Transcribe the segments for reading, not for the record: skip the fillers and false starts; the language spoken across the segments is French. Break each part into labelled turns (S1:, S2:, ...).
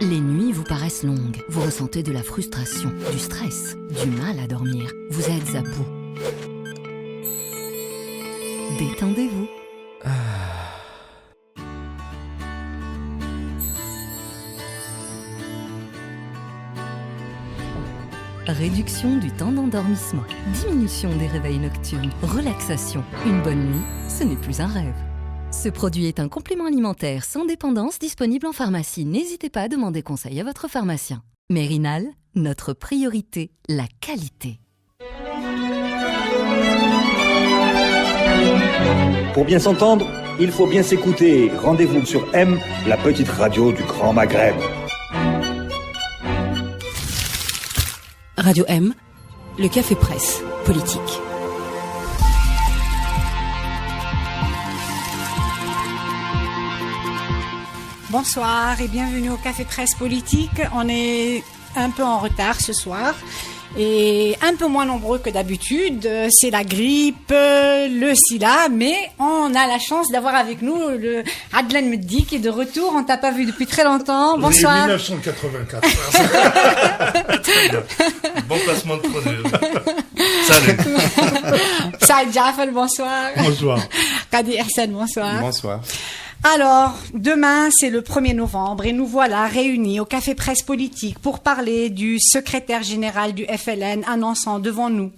S1: Les nuits vous paraissent longues, vous ressentez de la frustration, du stress, du mal à dormir, vous êtes à bout. Détendez-vous. Réduction du temps d'endormissement, diminution des réveils nocturnes, relaxation. Une bonne nuit, ce n'est plus un rêve. Ce produit est un complément alimentaire sans dépendance disponible en pharmacie. N'hésitez pas à demander conseil à votre pharmacien. Mérinal, notre priorité, la qualité.
S2: Pour bien s'entendre, il faut bien s'écouter. Rendez-vous sur M, la petite radio du Grand Maghreb.
S3: Radio M, le café presse politique.
S4: Bonsoir et bienvenue au Café Presse Politique. On est un peu en retard ce soir et un peu moins nombreux que d'habitude. C'est la grippe, le sida, mais on a la chance d'avoir avec nous le Adlan Meddi qui est de retour. On t'a pas vu depuis très longtemps. Bonsoir.
S5: Oui, 1984. Très bien. Bon placement de produit. Salut.
S4: Saïd Jafel, bonsoir.
S5: Bonsoir.
S4: Kadi Ihsan, bonsoir.
S6: Bonsoir.
S4: Alors, demain, c'est le 1er novembre et nous voilà réunis au Café Presse Politique pour parler du secrétaire général du FLN annonçant devant nous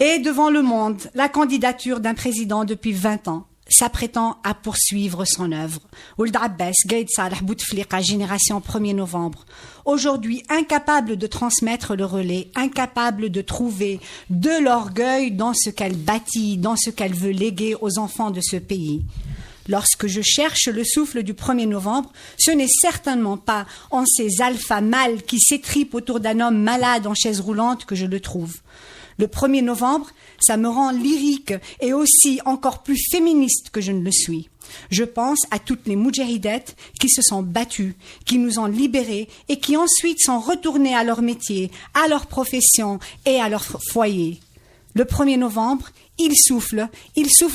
S4: et devant le monde la candidature d'un président depuis 20 ans, s'apprêtant à poursuivre son œuvre. Ould Abbas, Gaïd Salah Bouteflika, génération 1er novembre. Aujourd'hui, incapable de transmettre le relais, incapable de trouver de l'orgueil dans ce qu'elle bâtit, dans ce qu'elle veut léguer aux enfants de ce pays. Lorsque je cherche le souffle du 1er novembre, ce n'est certainement pas en ces alphas mâles qui s'étripent autour d'un homme malade en chaise roulante que je le trouve. Le 1er novembre, ça me rend lyrique et aussi encore plus féministe que je ne le suis. Je pense à toutes les moudjahidètes qui se sont battues, qui nous ont libérés et qui ensuite sont retournées à leur métier, à leur profession et à leur foyer. Le 1er novembre, il souffle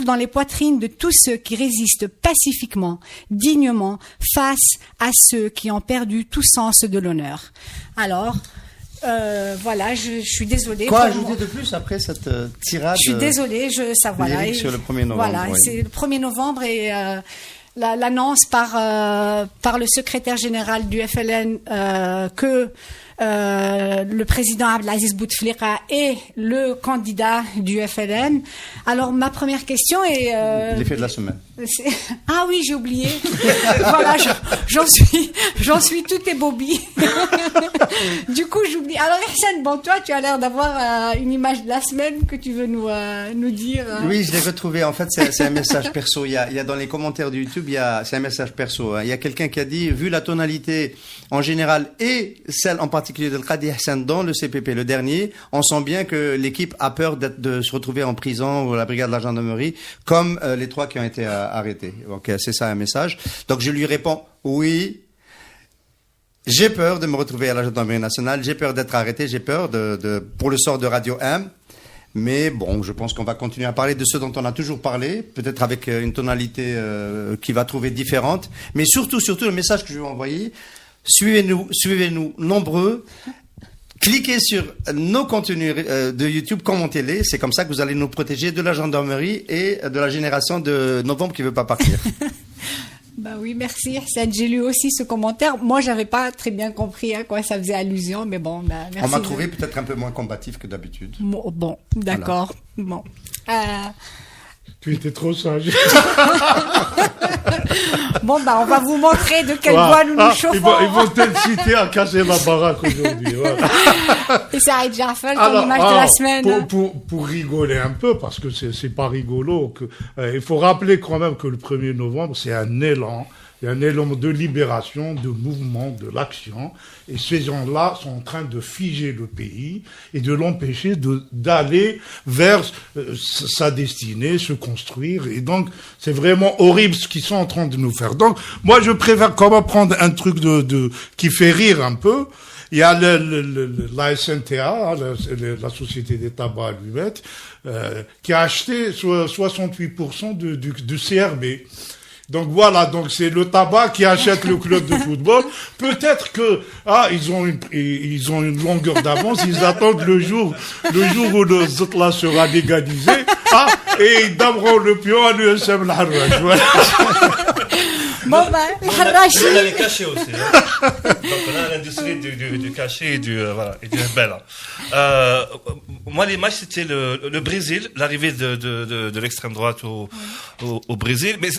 S4: dans les poitrines de tous ceux qui résistent pacifiquement, dignement, face à ceux qui ont perdu tout sens de l'honneur. Alors, voilà, je suis désolée.
S6: Quoi ajouter de plus après cette tirade?
S4: Je suis désolée, voilà.
S6: Sur le 1er novembre.
S4: Voilà, oui. C'est le 1er novembre et l'annonce par le secrétaire général du FLN que le président Abdelaziz Bouteflika est le candidat du FLN. Alors ma première question est
S6: l'effet de la semaine.
S4: Ah oui, j'ai oublié. Voilà, j'en suis tout ébobie. Du coup, j'oublie. Alors Ihsan, bon, toi, tu as l'air d'avoir une image de la semaine que tu veux nous dire.
S6: Oui, je l'ai retrouvé. En fait, c'est un message perso. Il y a dans les commentaires de YouTube, c'est un message perso. Il y a quelqu'un qui a dit, vu la tonalité en général et celle en particulier de Qadi Ihsan dans le CPP, le dernier, on sent bien que l'équipe a peur de se retrouver en prison ou à la brigade de la gendarmerie, comme les 3 qui ont été arrêtés. Donc c'est ça un message. Donc je lui réponds, oui, j'ai peur de me retrouver à la gendarmerie nationale, j'ai peur d'être arrêté, j'ai peur pour le sort de Radio M. Mais bon, je pense qu'on va continuer à parler de ce dont on a toujours parlé, peut-être avec une tonalité qui va trouver différente. Mais surtout, le message que je vais envoyer, suivez-nous nombreux. Cliquez sur nos contenus de YouTube, commentez-les. C'est comme ça que vous allez nous protéger de la gendarmerie et de la génération de novembre qui veut pas partir.
S4: Bah oui, merci Ihsan. J'ai lu aussi ce commentaire. Moi, j'avais pas très bien compris à quoi ça faisait allusion, mais bon, bah, merci.
S6: On m'a trouvé peut-être un peu moins combatif que d'habitude.
S4: Bon, d'accord. Voilà. Bon.
S5: Tu étais trop sage.
S4: Bon, bah, on va vous montrer de quel bois nous nous chauffons.
S5: Ils vont t'inciter à casser ma baraque aujourd'hui. Voilà.
S4: Et Saïd Jafel, ton image de la semaine.
S5: Pour rigoler un peu, parce que c'est pas rigolo, il faut rappeler quand même que le 1er novembre, c'est un élan. Il y a un élan de libération, de mouvement, de l'action. Et ces gens-là sont en train de figer le pays et de l'empêcher d'aller vers sa destinée, se construire. Et donc, c'est vraiment horrible ce qu'ils sont en train de nous faire. Donc, moi, je préfère quand même prendre un truc qui fait rire un peu. Il y a la SNTA, la Société des tabacs allumettes, qui a acheté 68% du CRB. Donc voilà, donc c'est le tabac qui achète le club de football. Peut-être que ils ont une longueur d'avance, ils attendent le jour où le Zotla sera légalisé, et ils donneront le pion à l'USM L'Harraj. Voilà.
S4: Bon ben, L'Harraj.
S7: On a les cachets aussi. Hein. Donc on a l'industrie du cachet et du herbel. Moi, les matchs, c'était le Brésil, l'arrivée de l'extrême droite au Brésil. Mais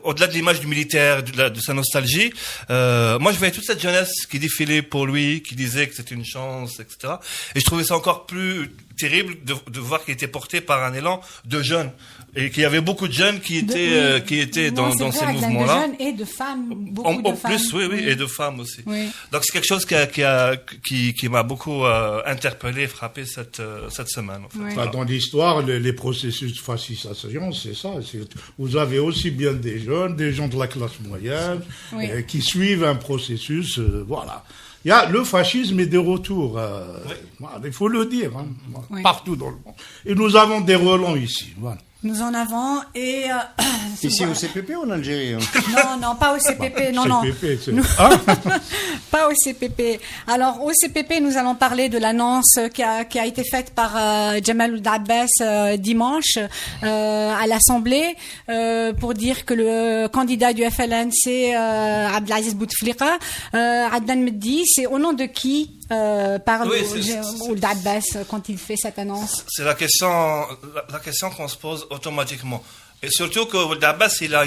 S7: au-delà de l'image du militaire, de sa nostalgie, moi, je voyais toute cette jeunesse qui défilait pour lui, qui disait que c'était une chance, etc. Et je trouvais ça encore plus terrible de voir qu'il était porté par un élan de jeunes. Et qu'il y avait beaucoup de jeunes qui étaient dans ces mouvements-là.
S4: De jeunes et de femmes, beaucoup de femmes.
S7: En plus, oui, et de femmes aussi.
S4: Oui.
S7: Donc c'est quelque chose qui m'a beaucoup interpellé, frappé cette semaine. En fait.
S4: Oui.
S5: Enfin, dans l'histoire, les processus de fascisation, c'est ça. Vous avez aussi bien des jeunes, des gens de la classe moyenne, qui suivent un processus, voilà. Il y a le fascisme est de retour, voilà, il faut le dire, partout dans le monde. Et nous avons des relents ici, voilà.
S4: Nous en avons et...
S6: Ici au CPP ou en Algérie? Hein?
S4: Non, pas au CPP, non.
S5: CPP,
S4: Pas au CPP. Alors, au CPP, nous allons parler de l'annonce qui a été faite par Jamal Ould Abbas dimanche à l'Assemblée pour dire que le candidat du FLN, c'est Abdelaziz Bouteflika. Adnan Meddi, c'est au nom de qui parle Ould Abbas quand il fait cette annonce?
S7: C'est la question qu'on se pose automatiquement. Et surtout que Ould Abbas, il a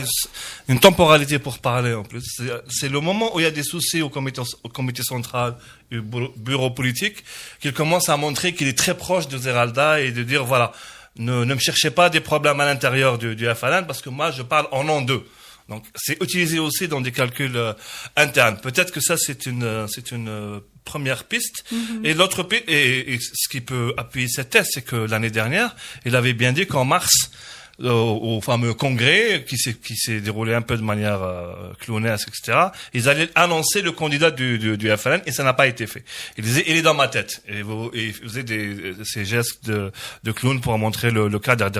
S7: une temporalité pour parler en plus. C'est le moment où il y a des soucis au comité central et au bureau politique qu'il commence à montrer qu'il est très proche de Zeralda et de dire voilà, ne me cherchez pas des problèmes à l'intérieur du FLN parce que moi je parle en nom d'eux. Donc c'est utilisé aussi dans des calculs internes. Peut-être que ça c'est une première piste. Et l'autre piste, et ce qui peut appuyer cette thèse, c'est que l'année dernière, il avait bien dit qu'en mars, au fameux congrès qui s'est déroulé un peu de manière clownesque, etc. Ils allaient annoncer le candidat du FLN et ça n'a pas été fait. Il disait il est dans ma tête et il faisait ces gestes de clown pour montrer le cadre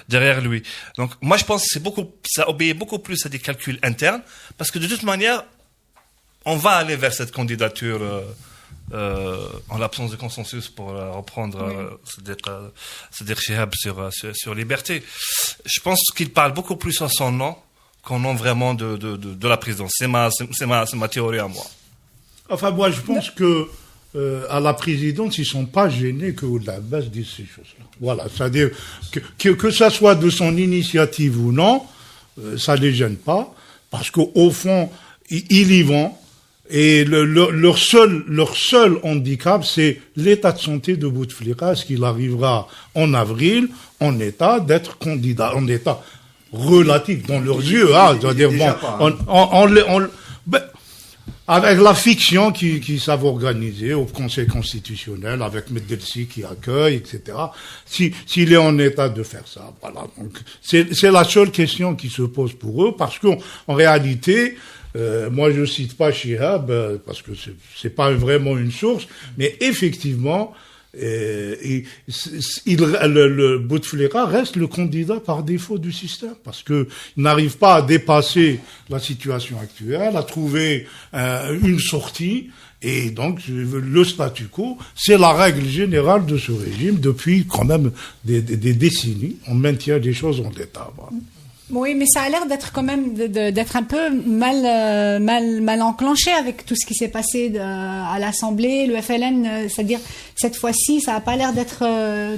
S7: derrière lui. Donc moi je pense que ça obéit beaucoup plus à des calculs internes parce que de toute manière on va aller vers cette candidature. En l'absence de consensus pour reprendre Sadiq Chihab sur Liberté. Je pense qu'il parle beaucoup plus en son nom qu'en nom vraiment de la présidence. C'est ma théorie à moi.
S5: Enfin, moi, je pense que à la présidence, ils sont pas gênés que Ould Abbas dise ces choses-là. Voilà, c'est-à-dire que ça soit de son initiative ou non, ça les gêne pas, parce qu'au fond, ils y vont. Et leur seul handicap, c'est l'état de santé de Bouteflika. Est-ce qu'il arrivera en avril, en état d'être candidat, en état relatif dans leurs yeux, c'est-à-dire avec la fiction qui savent organiser au Conseil constitutionnel, avec Meddelsi qui accueille, etc. S'il est en état de faire ça, voilà. Donc c'est la seule question qui se pose pour eux, parce qu'en réalité. Moi, je cite pas Chihab parce que c'est pas vraiment une source, mais effectivement, le Bouteflika reste le candidat par défaut du système parce que il n'arrive pas à dépasser la situation actuelle, à trouver une sortie. Et donc, le statu quo, c'est la règle générale de ce régime depuis quand même des décennies. On maintient les choses en état. Voilà.
S4: Oui, mais ça a l'air d'être quand même d'être un peu mal enclenché avec tout ce qui s'est passé à l'Assemblée, le FLN, c'est-à-dire cette fois-ci, ça a pas l'air d'être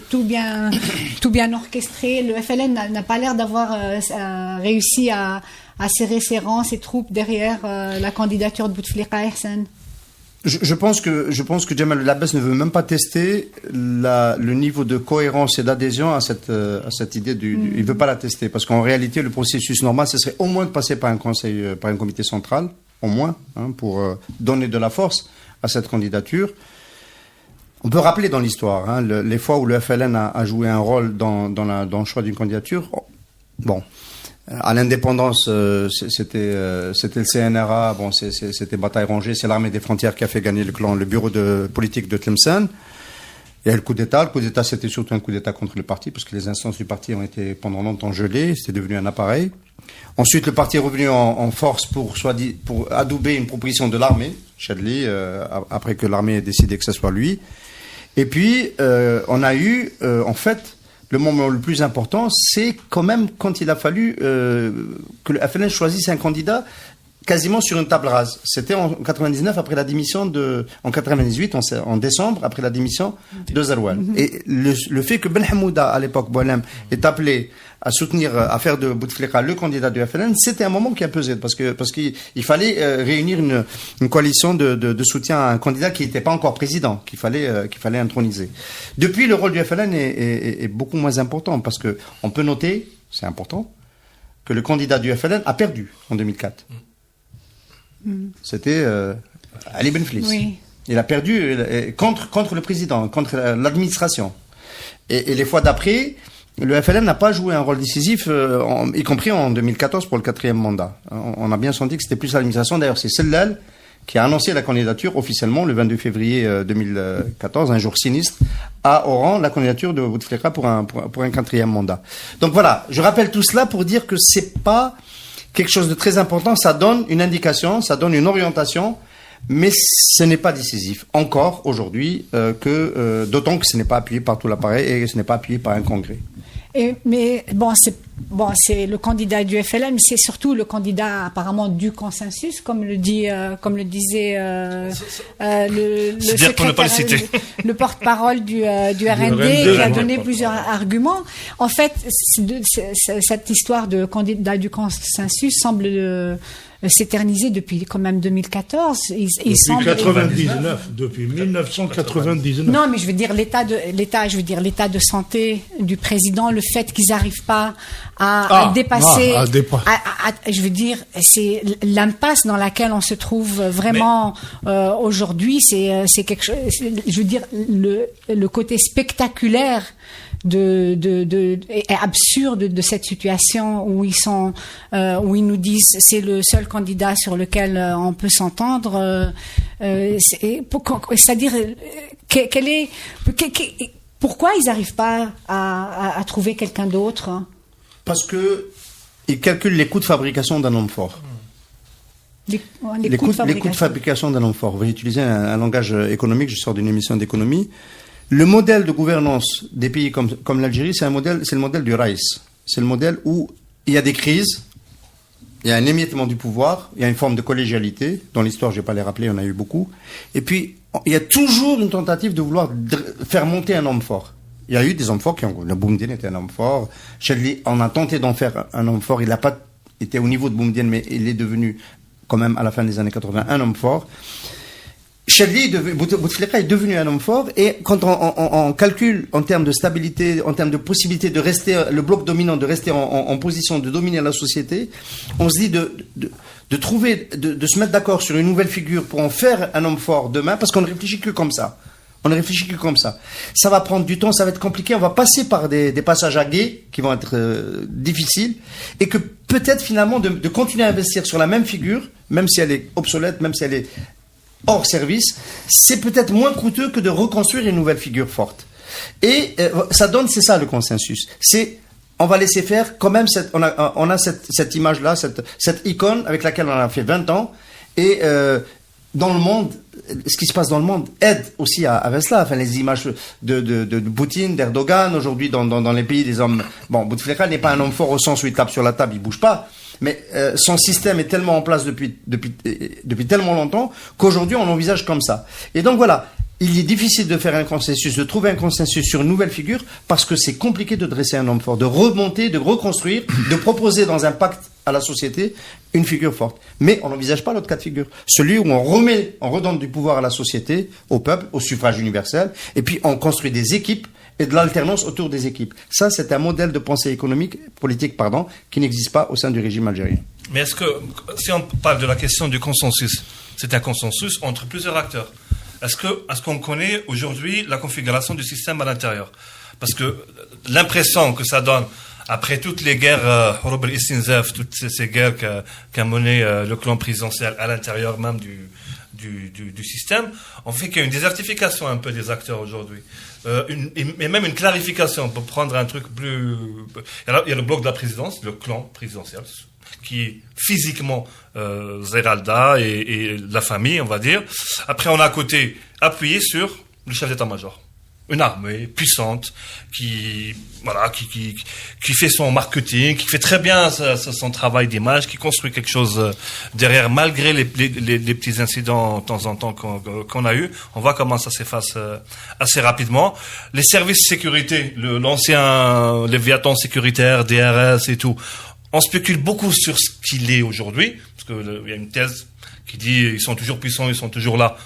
S4: tout bien orchestré. Le FLN n'a pas l'air d'avoir réussi à serrer ses rangs, ses troupes derrière la candidature de Bouteflika Ehsen.
S6: Je pense que Jamal Ould Abbas ne veut même pas tester le niveau de cohérence et d'adhésion à cette idée il veut pas la tester parce qu'en réalité le processus normal ce serait au moins de passer par un comité central au moins pour donner de la force à cette candidature. On peut rappeler dans l'histoire les fois où le FLN a joué un rôle dans le choix d'une candidature. Bon. À l'indépendance, c'était le CNRA, bon, c'était bataille rangée, c'est l'armée des frontières qui a fait gagner le bureau de politique de Tlemcen. Il y a eu le coup d'État. Le coup d'État, c'était surtout un coup d'État contre le parti, parce que les instances du parti ont été pendant longtemps gelées, c'était devenu un appareil. Ensuite, le parti est revenu en force pour adouber une proposition de l'armée, Chadli, après que l'armée ait décidé que ce soit lui. Et puis, on a eu, en fait, le moment le plus important, c'est quand même quand il a fallu que le FLN choisisse un candidat quasiment sur une table rase. C'était en 99 après la démission en 98 en décembre après la démission de Zaroual. Et le fait que Ben Hamouda à l'époque Boualem est appelé à soutenir, à faire de Bouteflika le candidat du FLN, c'était un moment qui a pesé parce qu'il fallait réunir une coalition de soutien à un candidat qui n'était pas encore président, qu'il fallait introniser. Depuis, le rôle du FLN est beaucoup moins important parce que on peut noter, c'est important, que le candidat du FLN a perdu en 2004. C'était Ali Benflis. Oui. Il a perdu contre le président, contre l'administration. Et les fois d'après, le FLN n'a pas joué un rôle décisif, y compris en 2014 pour le 4e mandat. On a bien senti que c'était plus l'administration. D'ailleurs, c'est Sellal qui a annoncé la candidature officiellement le 22 février 2014, un jour sinistre, à Oran, la candidature de Bouteflika pour un 4e mandat. Donc voilà, je rappelle tout cela pour dire que c'est pas quelque chose de très important, ça donne une indication, ça donne une orientation, mais ce n'est pas décisif encore aujourd'hui, d'autant que ce n'est pas appuyé par tout l'appareil et ce n'est pas appuyé par un congrès.
S4: Mais c'est le candidat du FLN, mais c'est surtout le candidat apparemment du consensus, comme le disait le secrétaire, le porte-parole du RND, qui a donné plusieurs arguments. En fait, cette histoire de candidat du consensus semble s'éterniser depuis quand même 2014.
S5: Depuis 1999.
S4: Non, mais je veux dire l'état de santé du président, le fait qu'ils n'arrivent pas à dépasser. Je veux dire, c'est l'impasse dans laquelle on se trouve vraiment aujourd'hui. C'est quelque chose. Je veux dire le côté spectaculaire et absurde de cette situation où où ils nous disent c'est le seul candidat sur lequel on peut s'entendre. C'est-à-dire pourquoi ils n'arrivent pas à trouver quelqu'un d'autre?
S6: Parce que ils calculent les coûts de fabrication d'un homme fort. Les coûts de fabrication d'un homme fort. Vous utilisez un langage économique. Je sors d'une émission d'économie. Le modèle de gouvernance des pays comme l'Algérie, c'est le modèle du Raïs. C'est le modèle où il y a des crises, il y a un émiettement du pouvoir, il y a une forme de collégialité. Dans l'histoire, je ne vais pas les rappeler, on a eu beaucoup. Et puis, il y a toujours une tentative de vouloir faire monter un homme fort. Il y a eu des hommes forts le Boumediene était un homme fort. Chadli, on a tenté d'en faire un homme fort. Il n'a pas été au niveau de Boumediene, mais il est devenu, quand même, à la fin des années 80, un homme fort. Chadli, Bouteflika est devenu un homme fort, et quand on calcule en termes de stabilité, en termes de possibilité de rester, le bloc dominant, de rester en position de dominer la société, on se dit de se mettre d'accord sur une nouvelle figure pour en faire un homme fort demain, parce qu'on ne réfléchit que comme ça. Ça va prendre du temps, ça va être compliqué, on va passer par des passages à gué qui vont être difficiles, et que peut-être finalement de continuer à investir sur la même figure, même si elle est obsolète, même si elle est hors service, c'est peut-être moins coûteux que de reconstruire une nouvelle figure forte. Et c'est ça le consensus. On va laisser faire quand même, on a cette image-là, cette icône avec laquelle on a fait 20 ans, et dans le monde, ce qui se passe dans le monde aide aussi avec cela. Enfin, les images de Poutine, d'Erdogan, aujourd'hui dans les pays des hommes. Bon, Bouteflika n'est pas un homme fort au sens où il tape sur la table, il bouge pas. Mais son système est tellement en place depuis tellement longtemps qu'aujourd'hui on l'envisage comme ça. Et donc voilà, il est difficile de faire un consensus, de trouver un consensus sur une nouvelle figure, parce que c'est compliqué de dresser un homme fort, de remonter, de reconstruire, de proposer dans un pacte à la société une figure forte. Mais on n'envisage pas l'autre cas de figure, celui où on redonne du pouvoir à la société, au peuple, au suffrage universel, et puis on construit des équipes et de l'alternance autour des équipes. Ça, c'est un modèle de pensée politique, qui n'existe pas au sein du régime algérien.
S7: Mais est-ce que, si on parle de la question du consensus, c'est un consensus entre plusieurs acteurs. Est-ce qu'on connaît aujourd'hui la configuration du système à l'intérieur? Parce que l'impression que ça donne, après toutes les guerres, toutes ces guerres qu'a menées le clan présidentiel à l'intérieur même du système, on fait qu'il y a une désertification un peu des acteurs aujourd'hui. Et même une clarification pour prendre un truc plus... Il y a le bloc de la présidence, le clan présidentiel. qui est physiquement Zeralda et la famille, on va dire. Après, on a à côté appuyé sur le chef d'état-major. Une armée puissante qui fait son marketing, qui fait très bien son travail d'image, qui construit quelque chose derrière, malgré les petits incidents de temps en temps qu'on a eu. On voit comment ça s'efface assez rapidement. Les services de sécurité, l'ancien Léviathan sécuritaire, DRS et tout, on spécule beaucoup sur ce qu'il est aujourd'hui, parce que il y a une thèse qui dit ils sont toujours puissants, ils sont toujours là,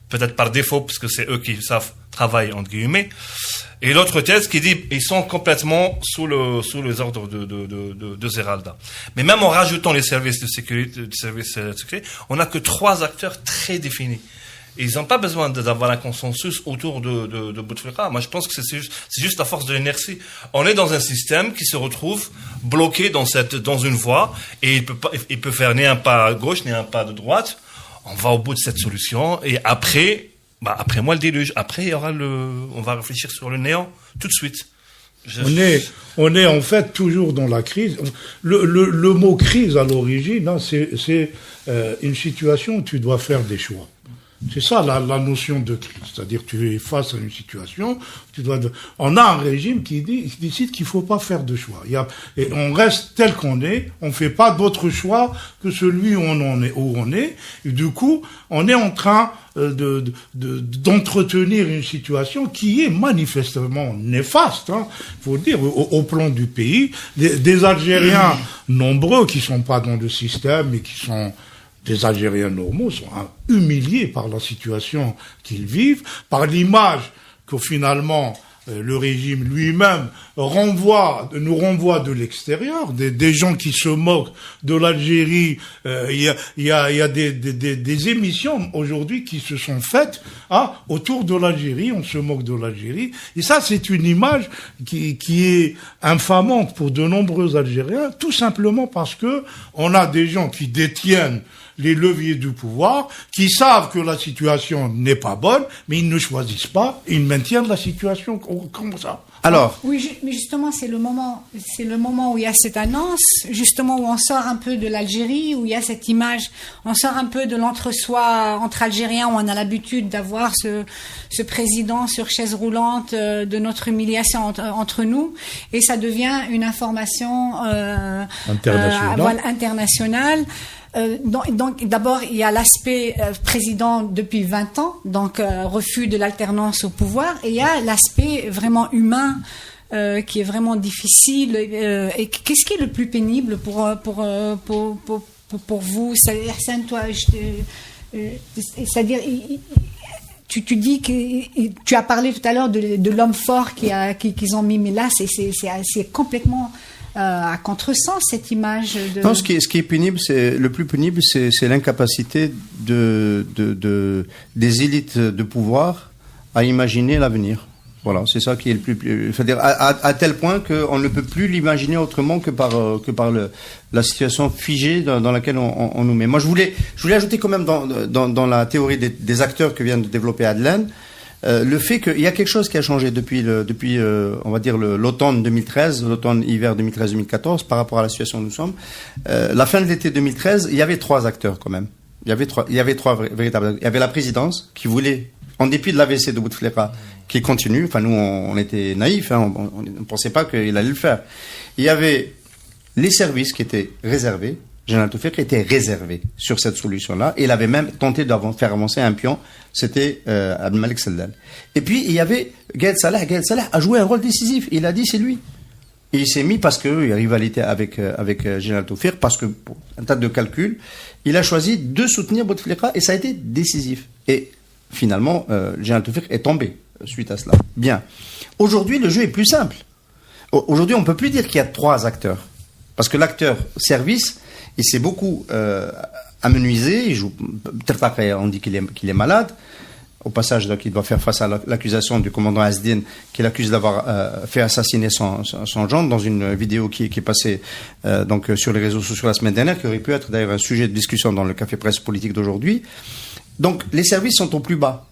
S7: peut-être par défaut, parce que c'est eux qui savent travailler, entre guillemets. Et l'autre thèse qui dit ils sont complètement sous les ordres de Zeralda. Mais même en rajoutant les services de sécurité, on n'a que 3 acteurs très définis. Et ils n'ont pas besoin d'avoir un consensus autour de Bouteflika. Moi, je pense que c'est juste à force de l'inertie. On est dans un système qui se retrouve bloqué dans une voie, et il peut faire ni un pas à gauche, ni un pas de droite. On va au bout de cette solution, et après moi le déluge. Après, il y aura on va réfléchir sur le néant tout de suite.
S5: On est en fait toujours dans la crise. Le mot crise à l'origine, hein, c'est une situation où tu dois faire des choix. C'est ça la notion de crise, c'est-à-dire tu es face à une situation, on a un régime qui décide qu'il faut pas faire de choix. Et on reste tel qu'on est, on fait pas d'autre choix que celui où on est. Et du coup, on est en train d'entretenir une situation qui est manifestement néfaste, hein, faut dire, au plan du pays. Des Algériens nombreux qui sont pas dans le système et qui sont des Algériens normaux sont humiliés par la situation qu'ils vivent, par l'image que finalement le régime lui-même nous renvoie de l'extérieur, des gens qui se moquent de l'Algérie. Il y a des émissions aujourd'hui qui se sont faites autour de l'Algérie, on se moque de l'Algérie. Et ça, c'est une image qui est infamante pour de nombreux Algériens, tout simplement parce que on a des gens qui détiennent les leviers du pouvoir, qui savent que la situation n'est pas bonne, mais ils ne choisissent pas, ils maintiennent la situation comme ça.
S6: Alors.
S4: Oui, mais justement, c'est le moment où il y a cette annonce, justement, où on sort un peu de l'Algérie, où il y a cette image, on sort un peu de l'entre-soi entre Algériens, où on a l'habitude d'avoir ce président sur chaise roulante de notre humiliation entre nous, et ça devient une information internationale. Donc d'abord, il y a l'aspect président depuis 20 ans, donc refus de l'alternance au pouvoir, et il y a l'aspect vraiment humain qui est vraiment difficile. Et qu'est-ce qui est le plus pénible pour vous? Arsène, toi, c'est-à-dire, tu dis que tu as parlé tout à l'heure de l'homme fort qu'ils ont mis, mais là c'est complètement à contresens cette image de...
S6: Non, ce qui est pénible, le plus pénible, c'est l'incapacité des élites de pouvoir à imaginer l'avenir. Voilà, c'est ça qui est le plus, c'est-à-dire à tel point qu'on ne peut plus l'imaginer autrement que par la situation figée dans laquelle on nous met. Moi, je voulais ajouter quand même dans la théorie des acteurs que vient de développer Adlène, le fait qu'il y a quelque chose qui a changé depuis on va dire l'automne 2013, l'automne-hiver 2013-2014 par rapport à la situation où nous sommes. La fin de l'été 2013, il y avait 3 acteurs quand même. Il y avait trois véritables. Il y avait la présidence qui voulait, en dépit de l'AVC de Bouteflika, qui continue. Enfin, nous, on était naïfs, hein, on ne pensait pas qu'il allait le faire. Il y avait les services qui étaient réservés. Général Toufik était réservé sur cette solution-là. Et il avait même tenté de faire avancer un pion. C'était Abdelmalek Sellal. Et puis, il y avait Gaël Salah. Gaël Salah a joué un rôle décisif. Il a dit, c'est lui. Et il s'est mis parce qu'il y a rivalité avec Général Toufik, parce que, pour un tas de calculs, il a choisi de soutenir Bouteflika et ça a été décisif. Et finalement, Général Toufik est tombé suite à cela. Bien. Aujourd'hui, le jeu est plus simple. Aujourd'hui, on ne peut plus dire qu'il y a 3 acteurs. Parce que l'acteur service, il s'est beaucoup amenuisé. Il joue, peut-être après, on dit qu'il est malade. Au passage, donc, il doit faire face à l'accusation du commandant Asdin, qui l'accuse d'avoir fait assassiner son gendre dans une vidéo qui est passée donc sur les réseaux sociaux la semaine dernière, qui aurait pu être d'ailleurs un sujet de discussion dans le café presse politique d'aujourd'hui. Donc, les services sont au plus bas.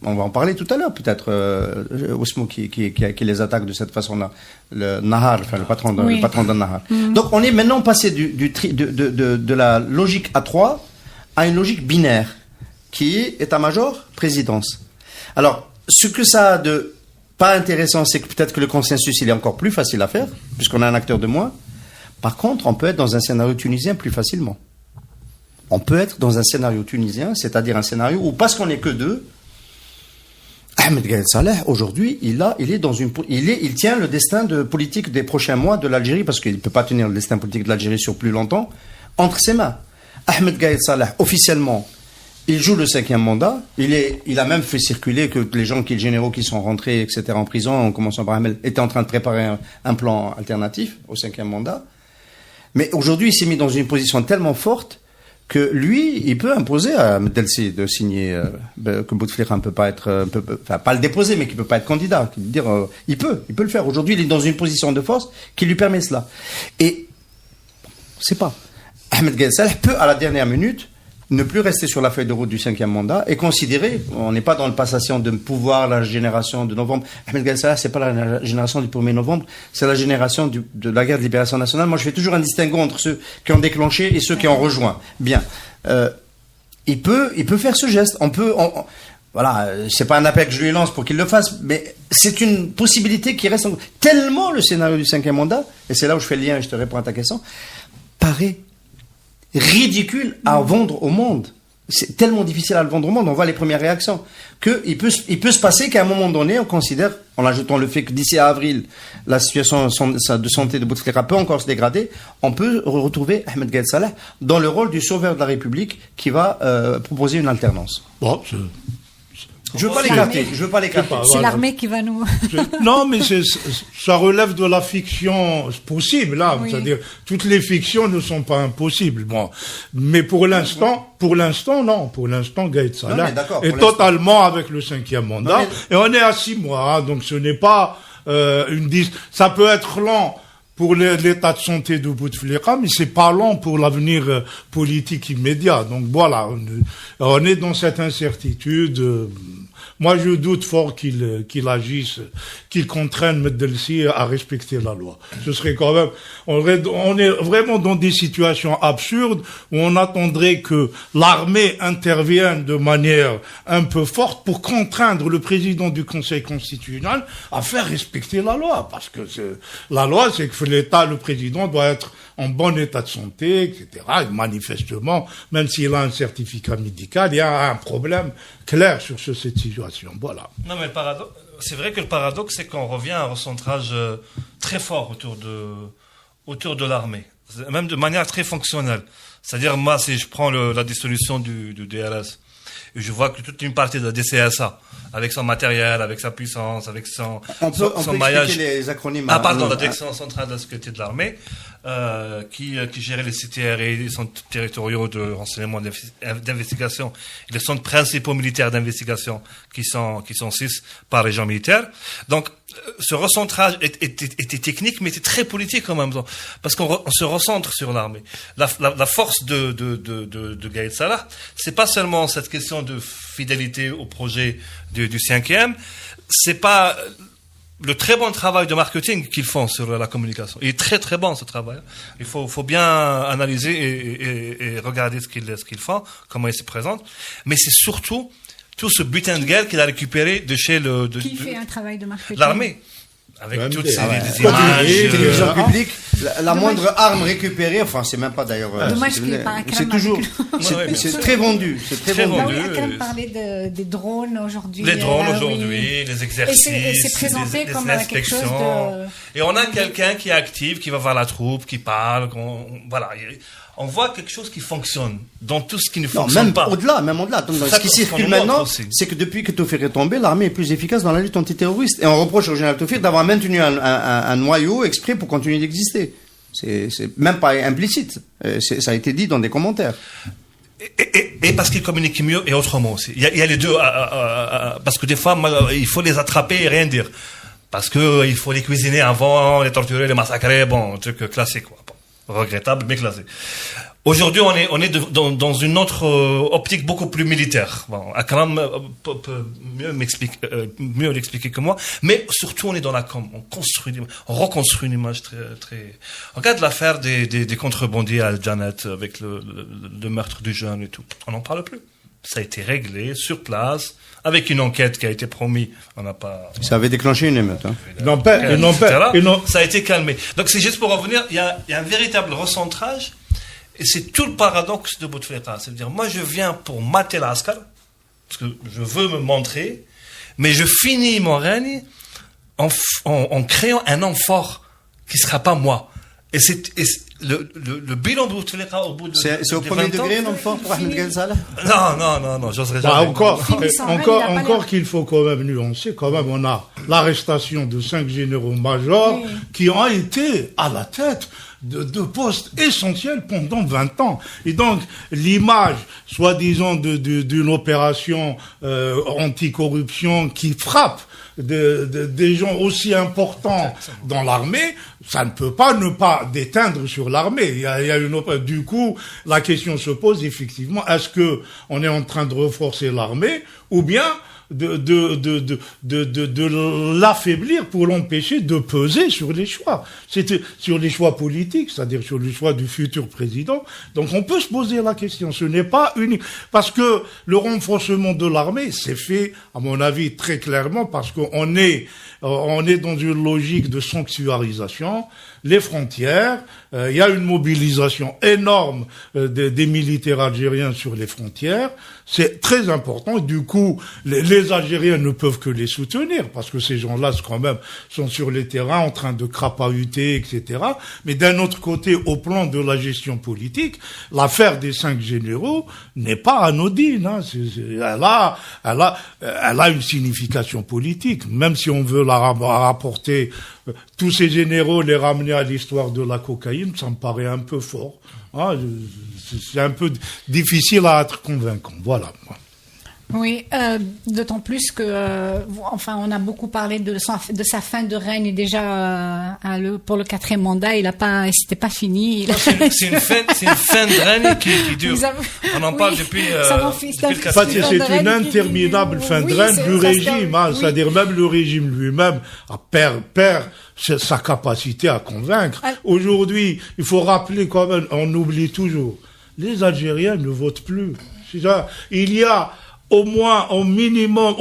S6: on va en parler tout à l'heure, peut-être, Ousmou qui les attaque de cette façon-là. Le Nahar, enfin, le patron de Nahar. Donc, on est maintenant passé de la logique A3 à une logique binaire, qui est état-major, présidence. Alors, ce que ça a de pas intéressant, c'est que peut-être que le consensus, il est encore plus facile à faire, puisqu'on a un acteur de moins. Par contre, on peut être dans un scénario tunisien plus facilement. On peut être dans un scénario tunisien, c'est-à-dire un scénario où, parce qu'on n'est que deux, Ahmed Gaïd Saleh, aujourd'hui, il tient le destin politique des prochains mois de l'Algérie, parce qu'il ne peut pas tenir le destin politique de l'Algérie sur plus longtemps, entre ses mains. Ahmed Gaïd Saleh, officiellement, il joue le 5e mandat. Il a même fait circuler que les généraux qui sont rentrés, etc., en prison, en commençant par Ahmed, étaient en train de préparer un plan alternatif au 5e mandat. Mais aujourd'hui, il s'est mis dans une position tellement forte que lui, il peut imposer à Medelsi de signer, que Bouteflika ne peut pas être, enfin, pas le déposer, mais qu'il ne peut pas être candidat. Il peut le faire. Aujourd'hui, il est dans une position de force qui lui permet cela. Et, on ne sait pas. Ahmed Gaïd Saleh peut, à la dernière minute, ne plus rester sur la feuille de route du 5e mandat et considérer, on n'est pas dans la passation de pouvoir, la génération de novembre. Ahmed Gaïd Saleh, c'est pas la génération du 1er novembre, c'est la génération de la guerre de libération nationale. Moi, je fais toujours un distinguo entre ceux qui ont déclenché et ceux qui ont rejoint. Bien. Il peut faire ce geste. Voilà, c'est pas un appel que je lui lance pour qu'il le fasse, mais c'est une possibilité qui reste tellement le scénario du 5e mandat, et c'est là où je fais le lien et je te réponds à ta question, paraît ridicule à vendre au monde. C'est tellement difficile à le vendre au monde, on voit les premières réactions, qu'il peut se passer qu'à un moment donné, on considère, en ajoutant le fait que d'ici à avril, la situation de santé de Bouteflika peut encore se dégrader, on peut retrouver Ahmed Gaïd Saleh dans le rôle du sauveur de la République qui va proposer une alternance.
S5: Bon,
S6: je veux pas l'écarter.
S4: C'est l'armée qui va nous...
S5: Non, mais ça relève de la fiction possible, là. Oui. C'est-à-dire, toutes les fictions ne sont pas impossibles. Bon. Mais pour l'instant, non. Pour l'instant, Gaïd Saleh est totalement avec le 5e mandat. Et on est à 6 mois, hein, donc ce n'est pas ça peut être lent pour l'état de santé de Bouteflika, mais c'est pas lent pour l'avenir politique immédiat. Donc voilà, on est dans cette incertitude. Moi, je doute fort qu'il agisse, qu'il contraigne Medelsi à respecter la loi. Ce serait quand même, on est vraiment dans des situations absurdes où on attendrait que l'armée intervienne de manière un peu forte pour contraindre le président du Conseil constitutionnel à faire respecter la loi. Parce que la loi, c'est que le président doit être en bon état de santé, etc. Et manifestement, même s'il a un certificat médical, il y a un problème clair sur cette situation. Voilà.
S7: Non, mais c'est vrai que le paradoxe, c'est qu'on revient à un recentrage très fort autour de l'armée, même de manière très fonctionnelle. C'est-à-dire, moi, si je prends la dissolution du DRS, et je vois que toute une partie de la DCSA, avec son matériel, avec sa puissance, avec son maillage.
S6: Expliquer les acronymes.
S7: La Direction centrale de la sécurité de l'armée, qui gérait les CTR et les centres territoriaux de renseignement d'investigation, et les centres principaux militaires d'investigation, qui sont 6 par région militaire. Donc, ce recentrage était technique, mais était très politique en même temps, parce qu'on se recentre sur l'armée. La force de Gaïd Saleh, c'est pas seulement cette question de fidélité au projet du 5e, c'est pas le très bon travail de marketing qu'ils font sur la communication. Il est très très bon ce travail. Il faut bien analyser et regarder ce qu'ils font, comment ils se présentent. Mais c'est surtout tout ce butin de guerre qu'il a récupéré de chez
S4: Qui fait un travail de marketing?
S7: L'armée. Avec toutes ces images.
S6: Télévision publique, la moindre arme récupérée, enfin, c'est même pas d'ailleurs.
S4: Dommage qu'il n'y ait pas un
S6: c'est toujours. C'est très vendu. C'est très vendu.
S4: On a quand même parlé des drones aujourd'hui.
S7: Les drones aujourd'hui, les exercices.
S4: Et c'est présenté comme quelque chose de.
S7: Et on a quelqu'un qui est actif, qui va voir la troupe, qui parle, voilà. On voit quelque chose qui fonctionne dans tout ce qui ne fonctionne pas.
S6: Même au-delà. Donc, ce qui circule maintenant, c'est que depuis que Taoufik est tombé, l'armée est plus efficace dans la lutte antiterroriste. Et on reproche au général Taoufik d'avoir maintenu un noyau exprès pour continuer d'exister. C'est même pas implicite. Ça a été dit dans des commentaires.
S7: Et parce qu'ils communiquent mieux et autrement aussi. Il y a les deux. Parce que des fois, il faut les attraper et rien dire. Parce que il faut les cuisiner avant, les torturer, les massacrer. Bon, un truc classique, quoi. regrettable, mais classé. Aujourd'hui, on est dans une autre optique beaucoup plus militaire. Bon, Akram peut mieux l'expliquer que moi, mais surtout on est dans la com. On reconstruit une image très. Regarde l'affaire des contrebandiers à Al-Janet avec le meurtre du jeune et tout. On n'en parle plus. Ça a été réglé sur place avec une enquête qui a été promise. On n'a pas.
S6: Ça avait déclenché une émeute. Hein.
S7: Ça a été calmé. Donc c'est juste pour revenir. Il y a un véritable recentrage. Et c'est tout le paradoxe de Bouteflika. C'est-à-dire, moi, je viens pour mater l'Askar, parce que je veux me montrer, mais je finis mon règne en créant un homme fort qui ne sera pas moi. Et le bilan de Bouteflika au bout de.
S6: C'est au premier degré, un homme fort pour Ahmed Ghazala?
S7: Non, j'oserais jamais.
S5: Encore qu'il faut quand même nuancer, quand même, on a l'arrestation de 5 généraux-majors qui ont été à la tête de postes essentiels pendant 20 ans. Et donc, l'image, soi-disant, d'une opération anticorruption qui frappe des gens aussi importants dans l'armée, ça ne peut pas ne pas déteindre sur l'armée. Il y a du coup, la question se pose effectivement, est-ce que on est en train de renforcer l'armée ou bien de l'affaiblir pour l'empêcher de peser sur les choix. C'était sur les choix politiques, c'est-à-dire sur les choix du futur président. Donc on peut se poser la question. Ce n'est pas unique. Parce que le renforcement de l'armée s'est fait, à mon avis, très clairement parce qu'on est dans une logique de sanctuarisation. Les frontières, il y a une mobilisation énorme des militaires algériens sur les frontières. C'est très important. Et du coup, les Algériens ne peuvent que les soutenir parce que ces gens-là, quand même, sont sur les terrains en train de crapahuter, etc. Mais d'un autre côté, au plan de la gestion politique, l'affaire des 5 généraux n'est pas anodine. Hein. Elle a une signification politique, même si on veut la rapporter. Tous ces généraux les ramener à l'histoire de la cocaïne, ça me paraît un peu fort. Hein, c'est un peu difficile à être convaincant. Voilà.
S4: Oui, d'autant plus que, on a beaucoup parlé de sa fin de règne et déjà pour le 4e mandat, c'était pas fini.
S7: C'est une fin de règne qui dure. On en parle depuis le 4e.
S5: C'est une interminable fin de règne du régime. C'est-à-dire même le régime lui-même perd sa capacité à convaincre. Aujourd'hui, il faut rappeler quand même, on oublie toujours, les Algériens ne votent plus. Il y a au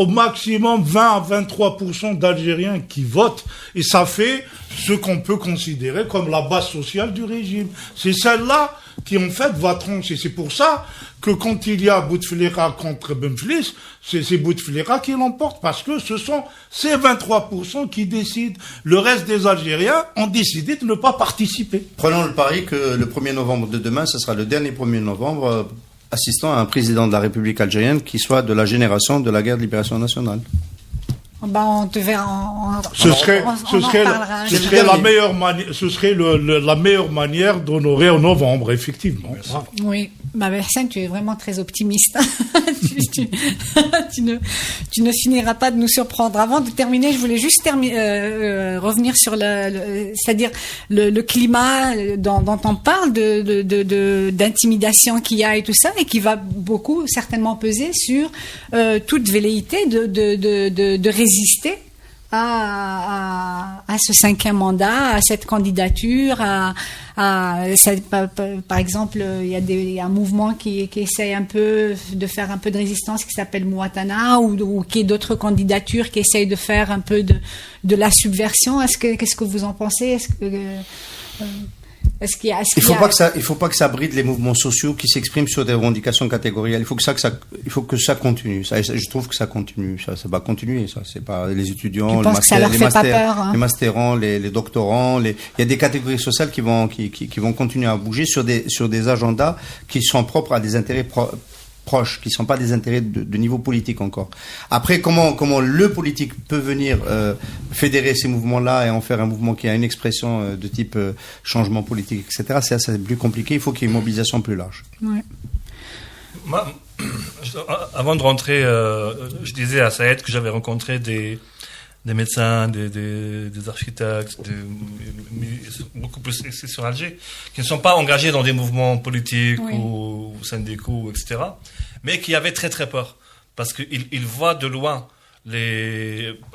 S5: maximum 20 à 23% d'Algériens qui votent, et ça fait ce qu'on peut considérer comme la base sociale du régime. C'est celle-là qui, en fait, va trancher. C'est pour ça que quand il y a Bouteflika contre Benflis, c'est Bouteflika qui l'emporte, parce que ce sont ces 23% qui décident. Le reste des Algériens ont décidé de ne pas participer.
S6: Prenons le pari que le 1er novembre de demain, ce sera le dernier 1er novembre, assistant à un président de la République algérienne qui soit de la génération de la guerre de libération nationale.
S4: On te verra.
S5: Ce serait la meilleure manière d'honorer en novembre, effectivement.
S4: Oui. Hassan, tu es vraiment très optimiste. tu ne finiras pas de nous surprendre. Avant de terminer, je voulais juste revenir sur c'est-à-dire le climat dont on parle d'intimidation qu'il y a et tout ça, et qui va beaucoup certainement peser sur toute velléité de résister à ce 5e mandat, à cette candidature, par exemple, il y a un mouvement qui essaye un peu de faire un peu de résistance qui s'appelle Mouatana, ou qui est d'autres candidatures qui essayent de faire un peu de la subversion. Qu'est-ce que vous en pensez? Il
S6: faut pas que ça bride les mouvements sociaux qui s'expriment sur des revendications catégorielles. Il faut que ça continue. Je trouve que ça continue. Ça va continuer. Ça, c'est pas les étudiants, les mastérants, les doctorants. Il y a des catégories sociales qui vont continuer à bouger sur des agendas qui sont propres à des intérêts proches, qui sont pas des intérêts de niveau politique encore. Après, comment le politique peut venir fédérer ces mouvements-là et en faire un mouvement qui a une expression de type changement politique, etc., c'est plus compliqué. Il faut qu'il y ait une mobilisation plus large.
S4: Ouais.
S7: Avant de rentrer, je disais à Saïd que j'avais rencontré des médecins, des architectes, beaucoup plus ici sur Alger, qui ne sont pas engagés dans des mouvements politiques ou syndicaux, etc., mais qui avaient très très peur, parce qu'ils voient de loin,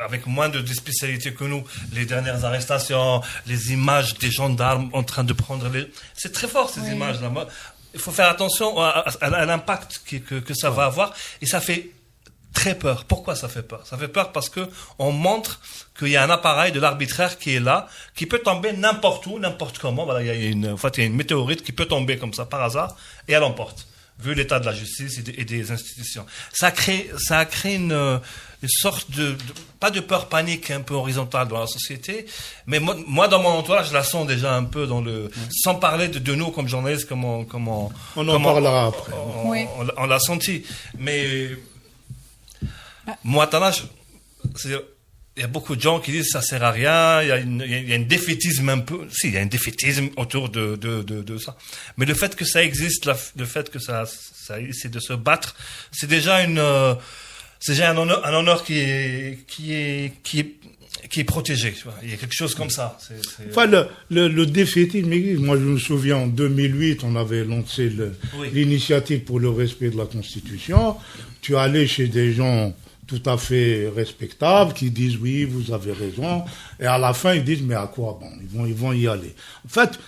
S7: avec moins de spécialités que nous, les dernières arrestations, les images des gendarmes en train de prendre c'est très fort ces images-là. Il faut faire attention à l'impact que ça va avoir, et ça fait très peur. Pourquoi ça fait peur? Ça fait peur parce que on montre qu'il y a un appareil de l'arbitraire qui est là, qui peut tomber n'importe où, n'importe comment. Voilà, il y a une météorite qui peut tomber comme ça par hasard et elle emporte. Vu l'état de la justice et des institutions, ça a créé une sorte pas de peur panique un peu horizontale dans la société, mais moi dans mon entourage je la sens déjà un peu sans parler de nous comme journalistes, on en
S5: parlera après.
S7: On l'a senti, mais moi, il y a beaucoup de gens qui disent ça sert à rien, il y a un défaitisme un peu, il y a un défaitisme autour de ça. Mais le fait que ça existe, le fait que ça essaie de se battre, c'est déjà un honneur qui est protégé, tu vois. Il y a quelque chose comme ça.
S5: Enfin, le défaitisme, moi je me souviens en 2008, on avait lancé l'initiative pour le respect de la Constitution. Tu allais chez des gens tout à fait respectables qui disent oui, vous avez raison, et à la fin ils disent mais à quoi bon, ils vont y aller. En fait,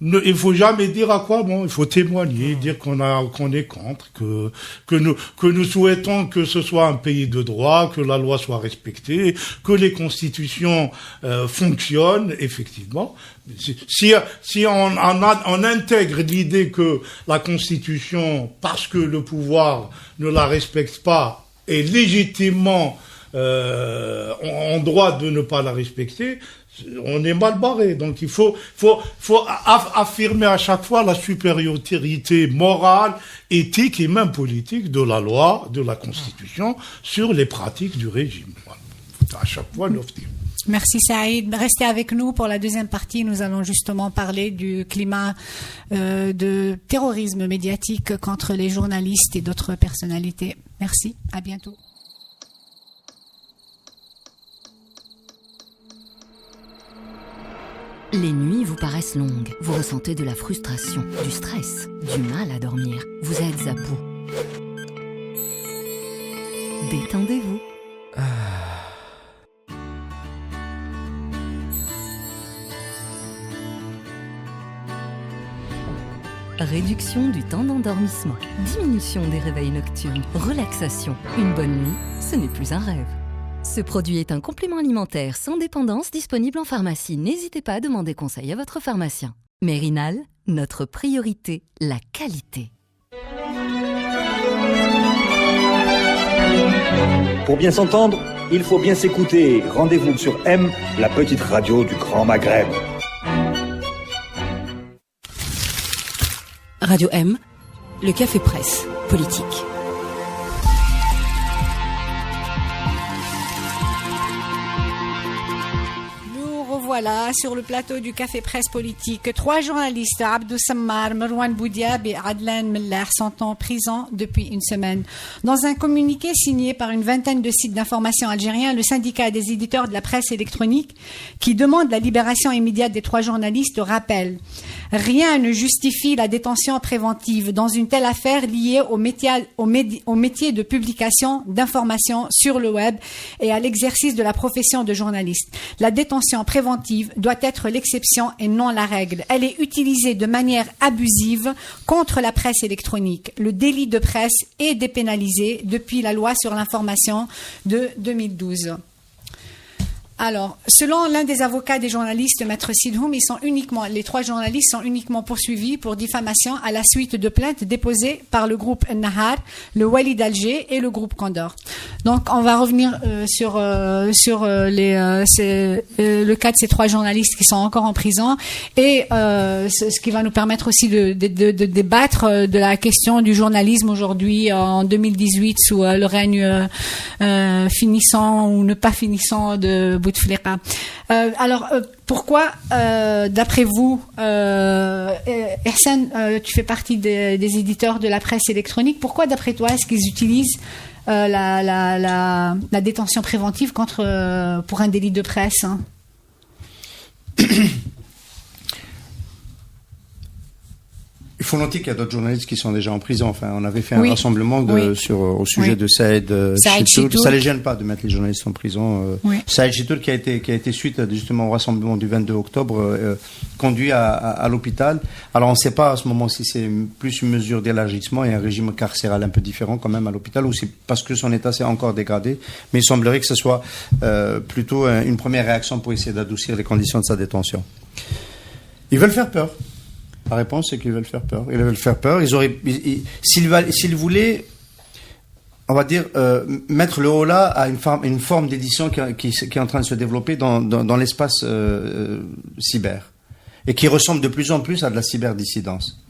S5: il faut jamais dire à quoi bon, il faut témoigner, dire qu'on est contre, que nous souhaitons que ce soit un pays de droit, que la loi soit respectée, que les constitutions fonctionnent effectivement. Si on intègre l'idée que la Constitution, parce que le pouvoir ne la respecte pas, est légitimement en droit de ne pas la respecter, on est mal barré. Donc il faut affirmer à chaque fois la supériorité morale, éthique et même politique de la loi, de la Constitution sur les pratiques du régime. Voilà. À chaque fois, nous.
S4: Merci Saïd. Restez avec nous pour la deuxième partie. Nous allons justement parler du climat de terrorisme médiatique contre les journalistes et d'autres personnalités. Merci, à bientôt.
S1: Les nuits vous paraissent longues, vous ressentez de la frustration, du stress, du mal à dormir, vous êtes à bout. Détendez-vous. Réduction du temps d'endormissement, diminution des réveils nocturnes, relaxation. Une bonne nuit, ce n'est plus un rêve. Ce produit est un complément alimentaire sans dépendance disponible en pharmacie. N'hésitez pas à demander conseil à votre pharmacien. Mérinal, notre priorité, la qualité.
S2: Pour bien s'entendre, il faut bien s'écouter. Rendez-vous sur M, la petite radio du Grand Maghreb.
S3: Radio M, le café presse, politique.
S4: Voilà, sur le plateau du Café Presse Politique, 3 journalistes, Abdou Sammar, Marwan Boudiab et Adlan Miller, sont en prison depuis une semaine. Dans un communiqué signé par une vingtaine de sites d'information algériens, le syndicat des éditeurs de la presse électronique, qui demande la libération immédiate des 3 journalistes, rappelle: rien ne justifie la détention préventive dans une telle affaire liée au métier de publication d'informations sur le web et à l'exercice de la profession de journaliste. La détention préventive doit être l'exception et non la règle. Elle est utilisée de manière abusive contre la presse électronique. Le délit de presse est dépénalisé depuis la loi sur l'information de 2012. Alors, selon l'un des avocats des journalistes, Maître Sidhoum, les 3 journalistes sont uniquement poursuivis pour diffamation à la suite de plaintes déposées par le groupe Nahar, le Wali d'Alger et le groupe Condor. Donc, on va revenir sur le cas de ces 3 journalistes qui sont encore en prison et ce qui va nous permettre aussi de débattre de la question du journalisme aujourd'hui en 2018 sous le règne finissant ou ne pas finissant de Bouteflika. Alors, pourquoi, d'après vous, Ihsan, tu fais partie des éditeurs de la presse électronique, pourquoi, d'après toi, est-ce qu'ils utilisent la détention préventive pour un délit de presse, hein?
S6: Il faut noter qu'il y a d'autres journalistes qui sont déjà en prison. Enfin, on avait fait un rassemblement au sujet de Saïd Chitour. Ça les gêne pas de mettre les journalistes en prison. Saïd Chitour qui a été suite justement au rassemblement du 22 octobre conduit à l'hôpital. Alors on ne sait pas à ce moment si c'est plus une mesure d'élargissement et un régime carcéral un peu différent quand même à l'hôpital, ou c'est parce que son état s'est encore dégradé. Mais il semblerait que ce soit plutôt une première réaction pour essayer d'adoucir les conditions de sa détention. Ils veulent faire peur. La réponse, c'est qu'ils veulent faire peur. Ils veulent faire peur. S'ils voulaient, on va dire, mettre le holà à une forme d'édition qui est en train de se développer dans l'espace cyber et qui ressemble de plus en plus à de la cyberdissidence.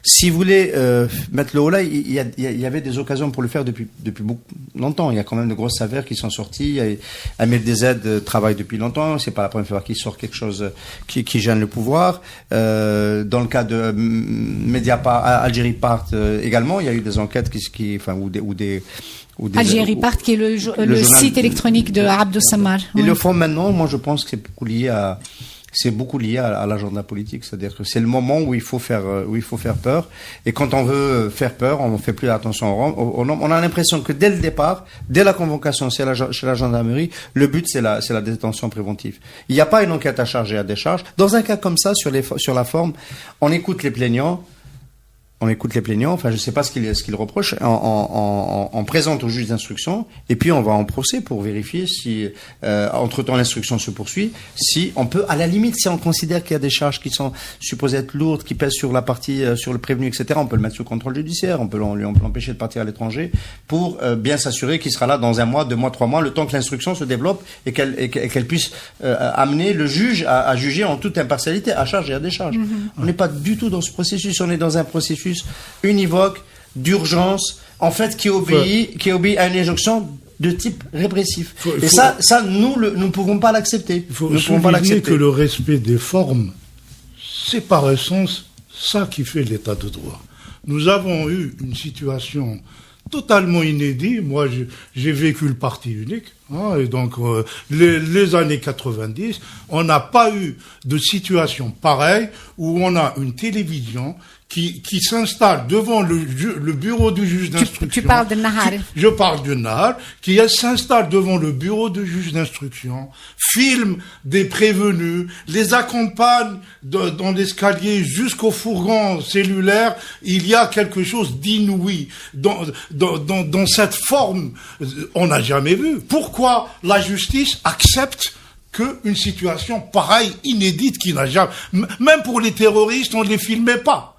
S6: Si vous voulez mettre le holà, il y avait des occasions pour le faire depuis beaucoup longtemps. Il y a quand même de grosses affaires qui sont sorties. Ahmed DZ travaille depuis longtemps. C'est pas la première fois qu'il sort quelque chose qui gêne le pouvoir. Dans le cas de Mediapart, Algérie Part également, il y a eu des enquêtes
S4: Algérie Part, qui est le site électronique de Abdou Samar.
S6: Ils le font maintenant. Moi, je pense que c'est beaucoup lié à l'agenda politique, c'est-à-dire que c'est le moment où il faut faire peur. Et quand on veut faire peur, on ne fait plus attention aux normes. On a l'impression que dès le départ, dès la convocation chez la gendarmerie, le but c'est la détention préventive. Il n'y a pas une enquête à charge et à décharge. Dans un cas comme ça, sur la forme, on écoute les plaignants. Enfin, je ne sais pas ce qu'ils reprochent. On présente au juge d'instruction et puis on va en procès pour vérifier si, entre-temps, l'instruction se poursuit. Si on peut, à la limite, si on considère qu'il y a des charges qui sont supposées être lourdes, qui pèsent sur la partie, sur le prévenu, etc., on peut le mettre sous contrôle judiciaire. On peut l'empêcher de partir à l'étranger pour bien s'assurer qu'il sera là dans 1 mois, 2 mois, 3 mois, le temps que l'instruction se développe et qu'elle puisse amener le juge à juger en toute impartialité, à charge et à décharge. On n'est pas du tout dans ce processus. On est dans un processus univoque, d'urgence, en fait, qui obéit à une injonction de type répressif. Ça, nous ne pouvons pas l'accepter.
S5: Il faut souligner que le respect des formes, c'est par essence ça qui fait l'état de droit. Nous avons eu une situation totalement inédite. Moi, j'ai vécu le parti unique. Et donc, les années 90, on n'a pas eu de situation pareille où on a une télévision qui s'installe devant le bureau du juge d'instruction.
S4: Tu parles de Nahar.
S5: Je parle de Nahar, qui s'installe devant le bureau du juge d'instruction, filme des prévenus, les accompagne dans l'escalier jusqu'au fourgon cellulaire. Il y a quelque chose d'inouï. Dans cette forme, on n'a jamais vu. Pourquoi la justice accepte qu'une situation pareille, inédite, qui n'a jamais... Même pour les terroristes, on ne les filmait pas.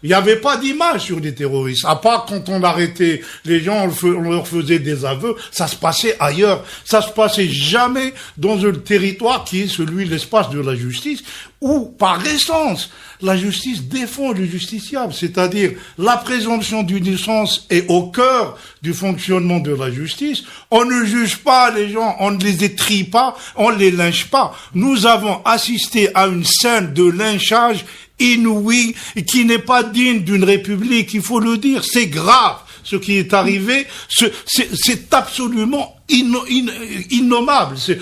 S5: Il n'y avait pas d'image sur les terroristes. À part quand on arrêtait les gens, on leur faisait des aveux. Ça se passait ailleurs. Ça se passait jamais dans un territoire qui est celui, l'espace de la justice, où, par essence, la justice défend le justiciable. C'est-à-dire, la présomption d'innocence est au cœur du fonctionnement de la justice. On ne juge pas les gens, on ne les étrie pas, on ne les lynche pas. Nous avons assisté à une scène de lynchage inouï, qui n'est pas digne d'une république, il faut le dire. C'est grave ce qui est arrivé, c'est absolument innommable. C'est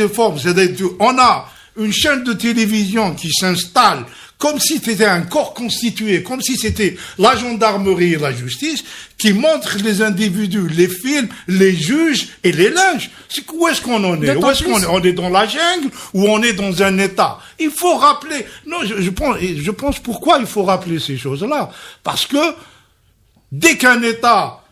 S5: fort. C'est-à-dire, on a une chaîne de télévision qui s'installe comme si c'était un corps constitué, comme si c'était la gendarmerie et la justice, qui montrent les individus, les films, les juges et les lynchent. Où est-ce qu'on en est? Où est-ce qu'on est? On est dans la jungle ou on est dans un État? Il faut rappeler. Non, je pense pourquoi il faut rappeler ces choses-là. Parce que dès qu'un État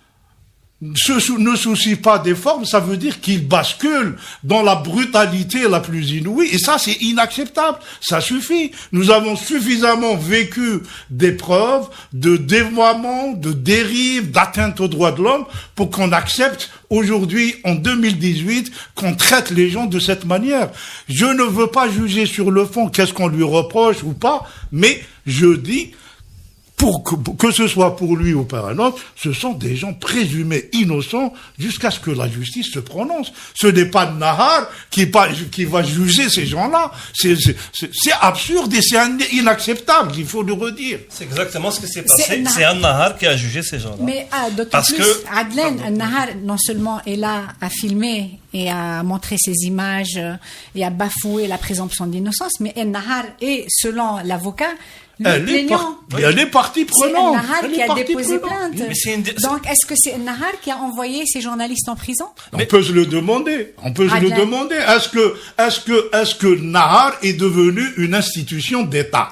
S5: ne soucie pas des formes, ça veut dire qu'il bascule dans la brutalité la plus inouïe. Et ça, c'est inacceptable. Ça suffit. Nous avons suffisamment vécu des preuves de dévoiement, de dérive, d'atteinte aux droits de l'homme pour qu'on accepte aujourd'hui, en 2018, qu'on traite les gens de cette manière. Je ne veux pas juger sur le fond qu'est-ce qu'on lui reproche ou pas, mais je dis que ce soit pour lui ou par un autre, ce sont des gens présumés innocents jusqu'à ce que la justice se prononce. Ce n'est pas Nahar qui va juger ces gens-là. C'est absurde et c'est inacceptable, il faut le redire.
S7: C'est exactement ce qui s'est passé. C'est un Nahar qui a jugé ces gens-là.
S4: Mais d'autant plus, Adlen, Nahar, non seulement est là à filmer et à montrer ses images et à bafouer la présomption d'innocence, mais Nahar est, selon l'avocat,
S5: elle est partie prenante.
S4: C'est Nahar qui a déposé plainte.
S7: Oui,
S4: donc, est-ce que c'est Nahar qui a envoyé ces journalistes en prison?
S5: On peut se le demander. Est-ce que Nahar est devenu une institution d'État?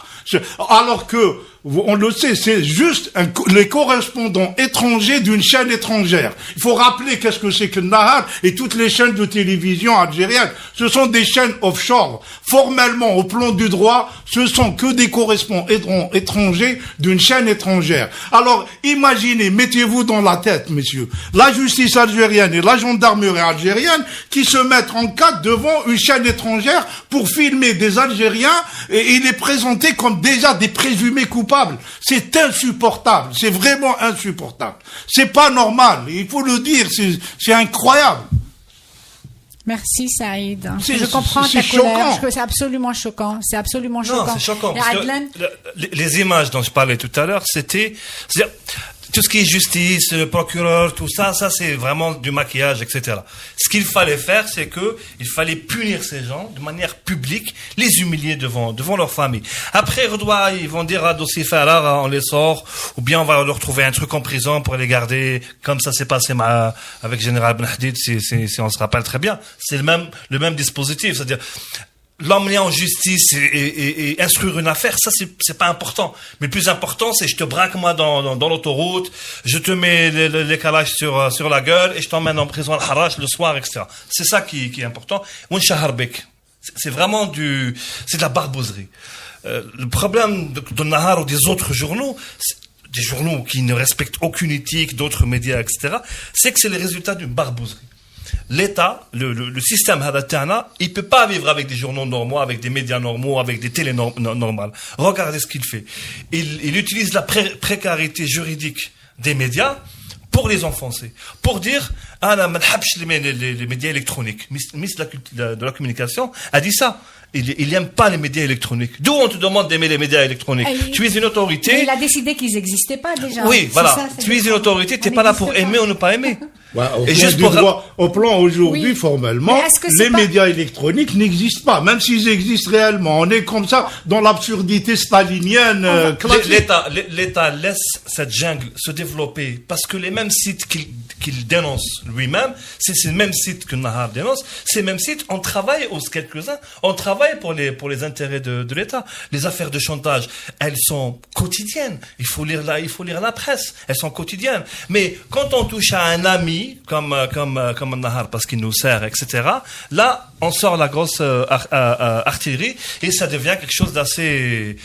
S5: Alors que, on le sait, c'est juste les correspondants étrangers d'une chaîne étrangère. Il faut rappeler qu'est-ce que c'est que Nahar et toutes les chaînes de télévision algériennes. Ce sont des chaînes offshore. Formellement, au plan du droit, ce sont que des correspondants étrangers d'une chaîne étrangère. Alors, imaginez, mettez-vous dans la tête, messieurs, la justice algérienne et la gendarmerie algérienne qui se mettent en cadre devant une chaîne étrangère pour filmer des Algériens et les présenter comme déjà des présumés coupables. C'est insupportable. C'est vraiment insupportable. C'est pas normal. Il faut le dire. C'est incroyable.
S4: Merci Saïd. Je comprends ta colère. C'est absolument choquant. C'est absolument choquant.
S7: Non, c'est choquant. Parce que les images dont je parlais tout à l'heure, c'est-à-dire, tout ce qui est justice, le procureur, tout ça, c'est vraiment du maquillage, etc. Ce qu'il fallait faire, c'est il fallait punir ces gens de manière publique, les humilier devant leur famille. Après, ils vont dire à dossier Farrar, on les sort, ou bien on va leur trouver un truc en prison pour les garder, comme ça s'est passé avec Général Ben Hadid, si on se rappelle très bien. C'est le même dispositif, c'est-à-dire, l'emmener en justice et instruire une affaire, ça c'est pas important. Mais le plus important, c'est je te braque moi dans l'autoroute, je te mets les calages sur la gueule et je t'emmène en prison à Harrach le soir, etc. C'est ça qui est important. C'est vraiment c'est de la barbouzerie. Le problème de Nahar ou des autres journaux, des journaux qui ne respectent aucune éthique, d'autres médias, etc., c'est que c'est le résultat d'une barbouzerie. L'État, le système Hadatana, il peut pas vivre avec des journaux normaux, avec des médias normaux, avec des télés normales. Regardez ce qu'il fait. Il utilise la précarité juridique des médias pour les enfoncer. Pour dire, les médias électroniques. Ministre de la Communication a dit ça. Il n'aime pas les médias électroniques. D'où on te demande d'aimer les médias électroniques? Tu es une autorité.
S4: Mais il a décidé qu'ils n'existaient pas déjà.
S7: Oui, voilà. Tu es une autorité, tu n'es pas là pour aimer ou ne pas aimer.
S5: Ouais, au plan aujourd'hui, oui. Formellement, les médias électroniques n'existent pas, même s'ils existent réellement. On est comme ça dans l'absurdité stalinienne classique.
S7: L'État laisse cette jungle se développer parce que les mêmes sites qu'il dénonce lui-même, c'est ces mêmes sites que Nahar dénonce. Ces mêmes sites, on travaille, quelques-uns, on travaille pour les intérêts de l'État. Les affaires de chantage, elles sont quotidiennes. Il faut lire la presse. Elles sont quotidiennes. Mais quand on touche à un ami, comme Nahar parce qu'il nous sert, etc. Là, on sort la grosse artillerie et ça devient quelque chose d'assez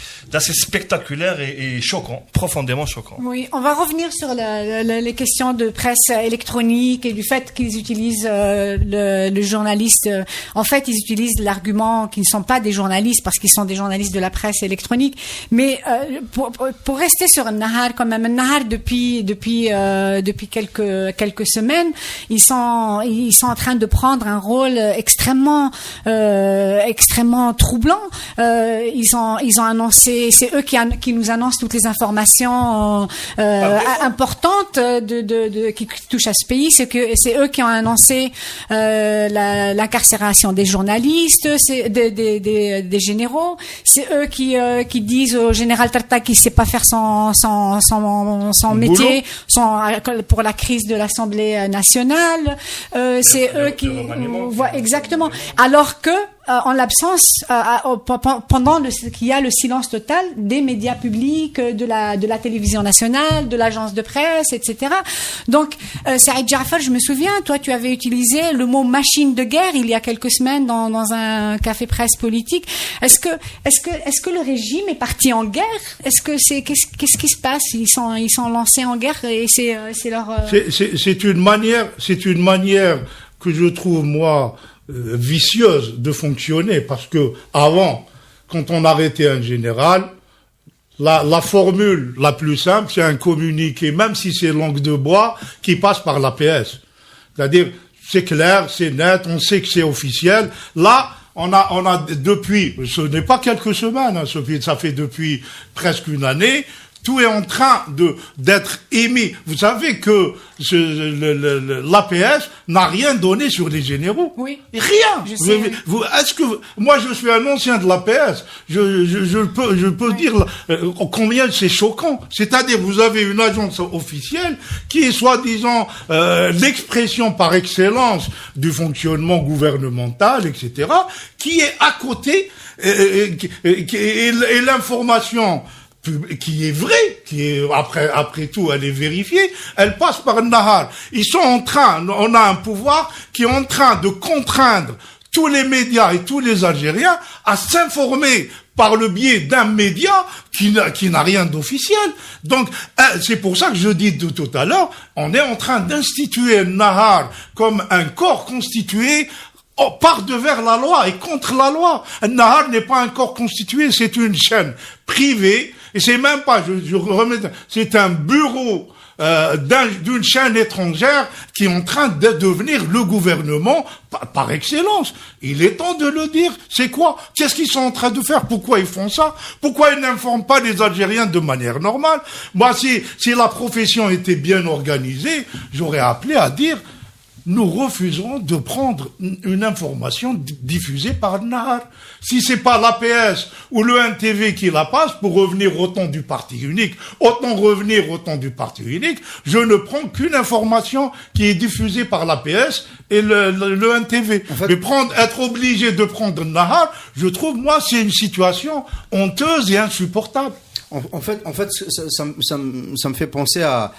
S7: spectaculaire et choquant, profondément choquant.
S4: Oui, on va revenir sur les questions de presse électronique et du fait qu'ils utilisent le journaliste. En fait, ils utilisent l'argument qu'ils ne sont pas des journalistes parce qu'ils sont des journalistes de la presse électronique. Mais pour rester sur Nahar, quand même, Nahar depuis quelques semaines, ils sont en train de prendre un rôle extrêmement troublant. Ils ont annoncé, c'est eux qui nous annoncent toutes les informations importantes qui touchent à ce pays. C'est eux qui ont annoncé l'incarcération des journalistes, des généraux. C'est eux qui disent au général Tarta qu'il sait pas faire son métier, pour la crise de l'Assemblée nationale. C'est eux qui voient exactement. Alors que en l'absence, pendant qu'il y a le silence total des médias publics, de la télévision nationale, de l'agence de presse, etc. Donc, Saïd Jaafar, je me souviens, toi, tu avais utilisé le mot machine de guerre il y a quelques semaines dans un café presse politique. Est-ce que le régime est parti en guerre? Qu'est-ce qui se passe? Ils sont lancés en guerre et c'est leur.
S5: C'est une manière que je trouve moi vicieuse de fonctionner, parce que avant, quand on arrêtait un général, la formule la plus simple, c'est un communiqué, même si c'est langue de bois, qui passe par l'APS. C'est-à-dire, c'est clair, c'est net, on sait que c'est officiel. Là, on a depuis, ce n'est pas quelques semaines, hein, ça fait depuis presque une année, tout est en train d'être émis. Vous savez que l'APS n'a rien donné sur les généraux.
S4: Oui.
S5: Rien.
S4: Est-ce
S5: que moi je suis un ancien de l'APS. Je peux dire combien c'est choquant. C'est-à-dire vous avez une agence officielle qui est soi-disant l'expression par excellence du fonctionnement gouvernemental, etc., qui est à côté et l'information qui est vraie, qui est après tout, elle est vérifiée, elle passe par Nahar. On a un pouvoir qui est en train de contraindre tous les médias et tous les Algériens à s'informer par le biais d'un média qui n'a rien d'officiel. Donc, c'est pour ça que je dis tout à l'heure, on est en train d'instituer Nahar comme un corps constitué par devers la loi et contre la loi. Nahar n'est pas un corps constitué, c'est une chaîne privée, et c'est même pas, c'est un bureau d'une chaîne étrangère qui est en train de devenir le gouvernement par excellence. Il est temps de le dire. C'est quoi? Qu'est-ce qu'ils sont en train de faire? Pourquoi ils font ça? Pourquoi ils n'informent pas les Algériens de manière normale? Moi, si la profession était bien organisée, j'aurais appelé à dire: nous refusons de prendre une information diffusée par Nahar. Si c'est pas l'APS ou le NTV qui la passe, pour revenir au temps du parti unique, je ne prends qu'une information qui est diffusée par l'APS et le NTV. En fait, être obligé de prendre Nahar, je trouve, moi, c'est une situation honteuse et insupportable.
S6: En fait, ça me fait penser à,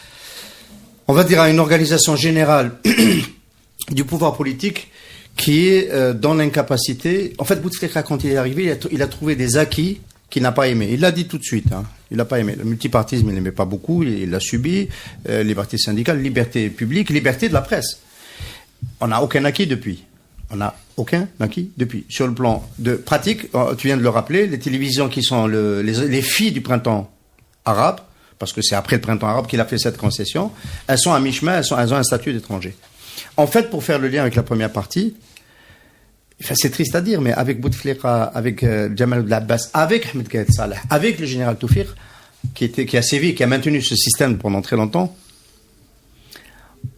S6: on va dire, à une organisation générale du pouvoir politique qui est dans l'incapacité. En fait, Bouteflika, quand il est arrivé, il a trouvé des acquis qu'il n'a pas aimé. Il l'a dit tout de suite. Hein. Il n'a pas aimé. Le multipartisme, il n'aimait pas beaucoup. Il l'a subi. Liberté syndicale, liberté publique, liberté de la presse. On n'a aucun acquis depuis. Sur le plan de pratique, tu viens de le rappeler, les télévisions qui sont les filles du printemps arabe, parce que c'est après le printemps arabe qu'il a fait cette concession, elles sont à mi-chemin, elles ont un statut d'étranger. En fait, pour faire le lien avec la première partie, enfin, c'est triste à dire, mais avec Bouteflika, avec Jamal Abdel Abbas, avec Ahmed Gaïd Saleh, avec le général Toufir, qui a sévi, qui a maintenu ce système pendant très longtemps,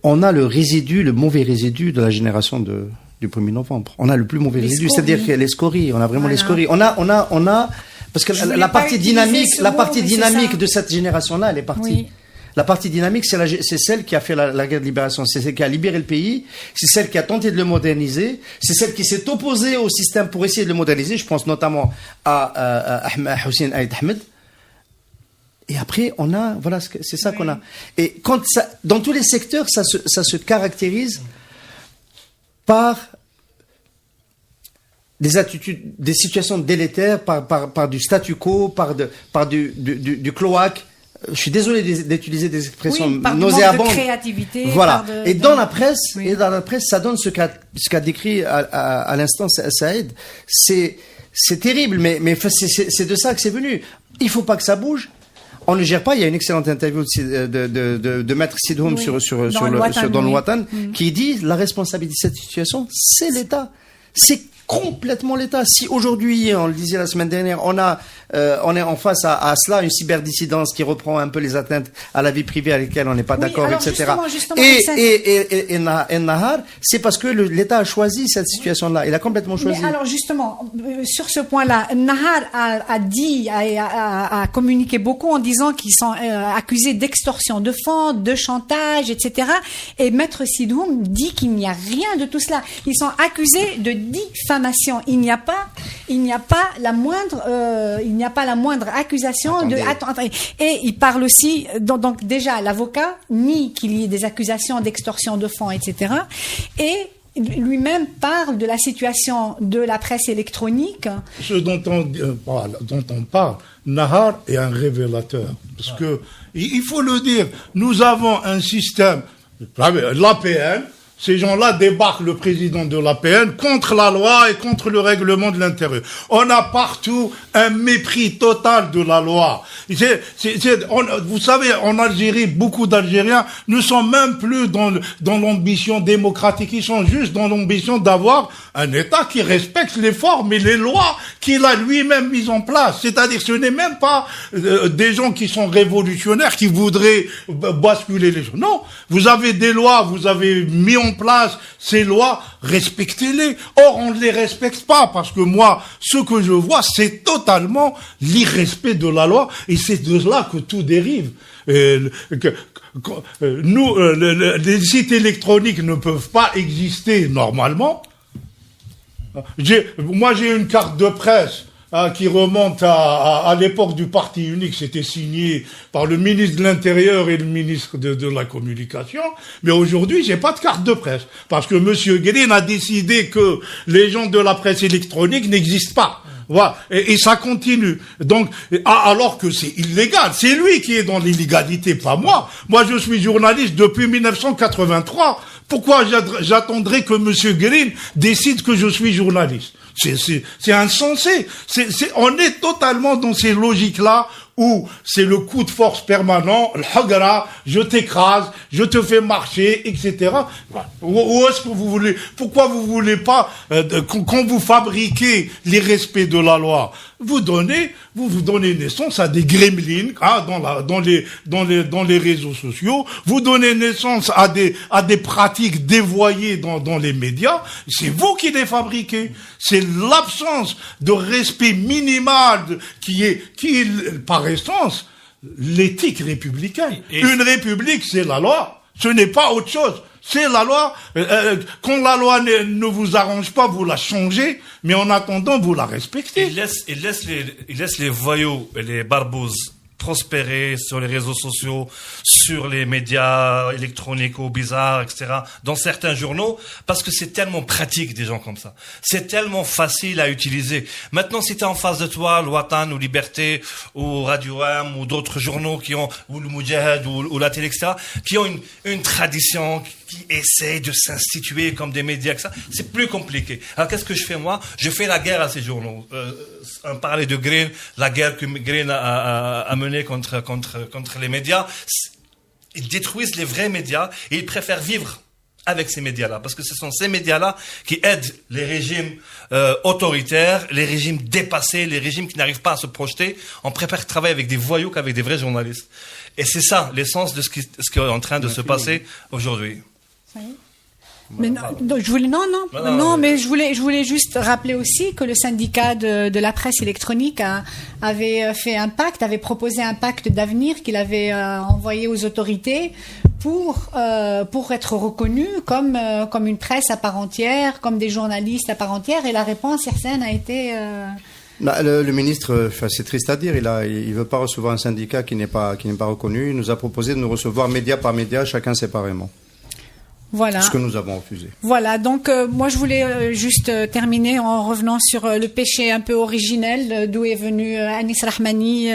S6: on a le mauvais résidu de la génération du 1er novembre. On a le plus mauvais résidu, c'est-à-dire que les scories, on a vraiment les scories. On a, parce que la partie dynamique de cette génération-là, elle est partie. Oui. La partie dynamique, c'est celle qui a fait la guerre de libération, c'est celle qui a libéré le pays, c'est celle qui a tenté de le moderniser, c'est celle qui s'est opposée au système pour essayer de le moderniser. Je pense notamment à Hussein Aïd Ahmed. Et après, c'est ça qu'on a. Et dans tous les secteurs, ça se caractérise par des attitudes, des situations délétères, par du statu quo, par du cloaque. Je suis désolé d'utiliser des expressions nauséabondes.
S4: De créativité.
S6: Voilà. Et dans la presse, ça donne ce qu'a décrit à l'instant Saïd. C'est terrible, mais c'est de ça que c'est venu. Il faut pas que ça bouge. On ne gère pas. Il y a une excellente interview de Maître Sidhoum sur dans le Watan qui dit la responsabilité de cette situation, c'est l'État. C'est complètement l'État. Si aujourd'hui, on le disait la semaine dernière, on est en face à cela, une cyberdissidence qui reprend un peu les atteintes à la vie privée avec lesquelles on n'est pas d'accord, etc. Et Nahar, c'est parce que l'État a choisi cette situation-là. Il a complètement choisi.
S4: Mais alors justement, sur ce point-là, Nahar a communiqué beaucoup en disant qu'ils sont accusés d'extorsion de fonds, de chantage, etc. Et Maître Sidhoum dit qu'il n'y a rien de tout cela. Ils sont accusés de diffamation. Il n'y a pas la moindre accusation. Et il parle aussi, donc déjà l'avocat nie qu'il y ait des accusations d'extorsion de fonds, etc. Et lui-même parle de la situation de la presse électronique.
S5: Ce dont on parle, Nahar est un révélateur. Parce que, il faut le dire, nous avons un système, l'APN, Ces gens-là débarquent le président de l'APN contre la loi et contre le règlement de l'intérieur. On a partout un mépris total de la loi. Vous savez, en Algérie, beaucoup d'Algériens ne sont même plus dans l'ambition démocratique. Ils sont juste dans l'ambition d'avoir un État qui respecte les formes et les lois qu'il a lui-même mises en place. C'est-à-dire, ce n'est même pas des gens qui sont révolutionnaires, qui voudraient basculer les choses. Non, vous avez des lois, vous avez mis en place ces lois, respectez-les. Or, on ne les respecte pas, parce que moi, ce que je vois, c'est totalement l'irrespect de la loi, et c'est de là que tout dérive. Nous, les sites électroniques ne peuvent pas exister normalement. Moi, j'ai une carte de presse qui remonte à l'époque du parti unique. C'était signé par le ministre de l'Intérieur et le ministre de la Communication. Mais aujourd'hui, j'ai pas de carte de presse. Parce que Monsieur Green a décidé que les gens de la presse électronique n'existent pas. Voilà. Et ça continue. Donc, alors que c'est illégal. C'est lui qui est dans l'illégalité, pas moi. Moi, je suis journaliste depuis 1983. Pourquoi j'attendrai que Monsieur Green décide que je suis journaliste? C'est insensé. On est totalement dans ces logiques-là où c'est le coup de force permanent, le hagra, je t'écrase, je te fais marcher, etc. Où est-ce que vous voulez, pourquoi vous voulez pas, quand vous fabriquez les respects de la loi, vous donnez naissance à des gremlins, dans les réseaux sociaux, vous donnez naissance à des pratiques dévoyées dans les médias, c'est vous qui les fabriquez. C'est l'absence de respect minimal qui est par essence l'éthique républicaine. Une république, c'est la loi. Ce n'est pas autre chose. C'est la loi. Quand la loi ne vous arrange pas, vous la changez, mais en attendant, vous la respectez.
S7: Il laisse les voyous et les barbouzes prospérer sur les réseaux sociaux, sur les médias électroniques ou bizarres, etc., dans certains journaux, parce que c'est tellement pratique des gens comme ça. C'est tellement facile à utiliser. Maintenant, si t'es en face de toi, Watan ou Liberté ou Radio M ou d'autres journaux ou le Moudjahid ou la télé, etc., qui ont une tradition, qui essaient de s'instituer comme des médias, etc., c'est plus compliqué. Alors, qu'est-ce que je fais, moi? Je fais la guerre à ces journaux. On parlait de Green, la guerre que Green a menée contre les médias. Ils détruisent les vrais médias et ils préfèrent vivre avec ces médias-là, parce que ce sont ces médias-là qui aident les régimes autoritaires, les régimes dépassés, les régimes qui n'arrivent pas à se projeter. On préfère travailler avec des voyous qu'avec des vrais journalistes. Et c'est ça l'essence de ce qui est en train de se passer aujourd'hui.
S4: Mais mais je voulais juste rappeler aussi que le syndicat de la presse électronique avait fait un pacte, avait proposé un pacte d'avenir qu'il avait envoyé aux autorités pour être reconnu comme une presse à part entière, comme des journalistes à part entière, et la réponse certaine a été
S6: le ministre, c'est triste à dire, il veut pas recevoir un syndicat qui n'est pas reconnu. Il nous a proposé de nous recevoir média par média, chacun séparément.
S4: Voilà.
S6: Ce que nous avons refusé.
S4: Voilà, donc moi je voulais juste terminer en revenant sur le péché un peu originel d'où est venu Anis Rahmani.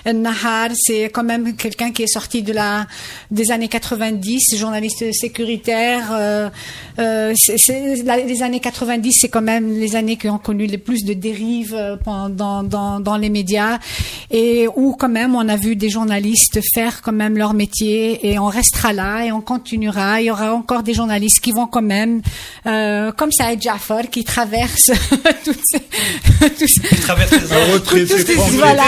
S4: Nahar, c'est quand même quelqu'un qui est sorti des années 90, journaliste sécuritaire. Les années 90, c'est quand même les années qui ont connu les plus de dérives dans les médias, et où quand même on a vu des journalistes faire quand même leur métier, et on restera là et on continuera. Il y aura encore des journalistes qui vont quand même, comme Saïd Jafar, qui traversent toutes ces
S5: voilà,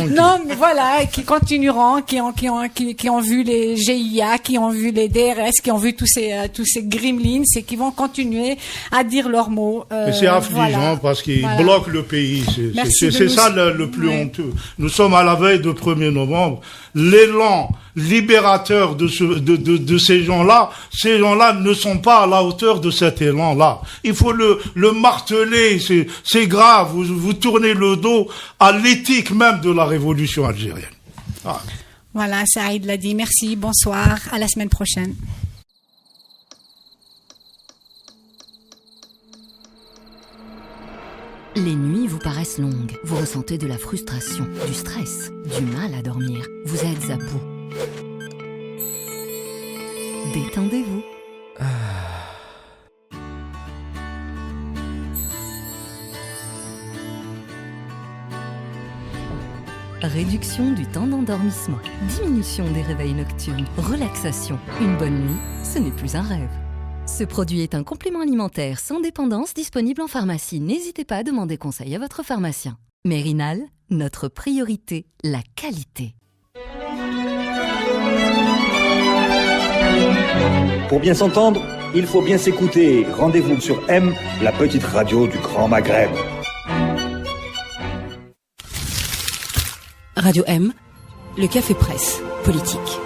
S4: non, mais voilà, qui continueront, qui ont vu les GIA, qui ont vu les DRS, qui ont vu tous ces gremlins, et qui vont continuer à dire leurs mots.
S5: Et c'est affligeant, parce qu'ils bloquent le pays. C'est ça le plus honteux. Nous sommes à la veille de 1er novembre. L'élan libérateur de ces gens-là ne sont pas à la hauteur de cet élan-là. Il faut le marteler, c'est grave. Vous tournez le dos à l'éthique même de la révolution algérienne. Ah.
S4: Voilà, Saïd l'a dit. Merci, bonsoir, à la semaine prochaine.
S1: Les nuits vous paraissent longues, vous ressentez de la frustration, du stress, du mal à dormir, vous êtes à bout. Détendez-vous. Réduction du temps d'endormissement, diminution des réveils nocturnes, relaxation. Une bonne nuit, ce n'est plus un rêve. Ce produit est un complément alimentaire sans dépendance disponible en pharmacie. N'hésitez pas à demander conseil à votre pharmacien. Mérinal, notre priorité, la qualité.
S2: Pour bien s'entendre, il faut bien s'écouter. Rendez-vous sur M, la petite radio du Grand Maghreb.
S3: Radio M, le café presse politique.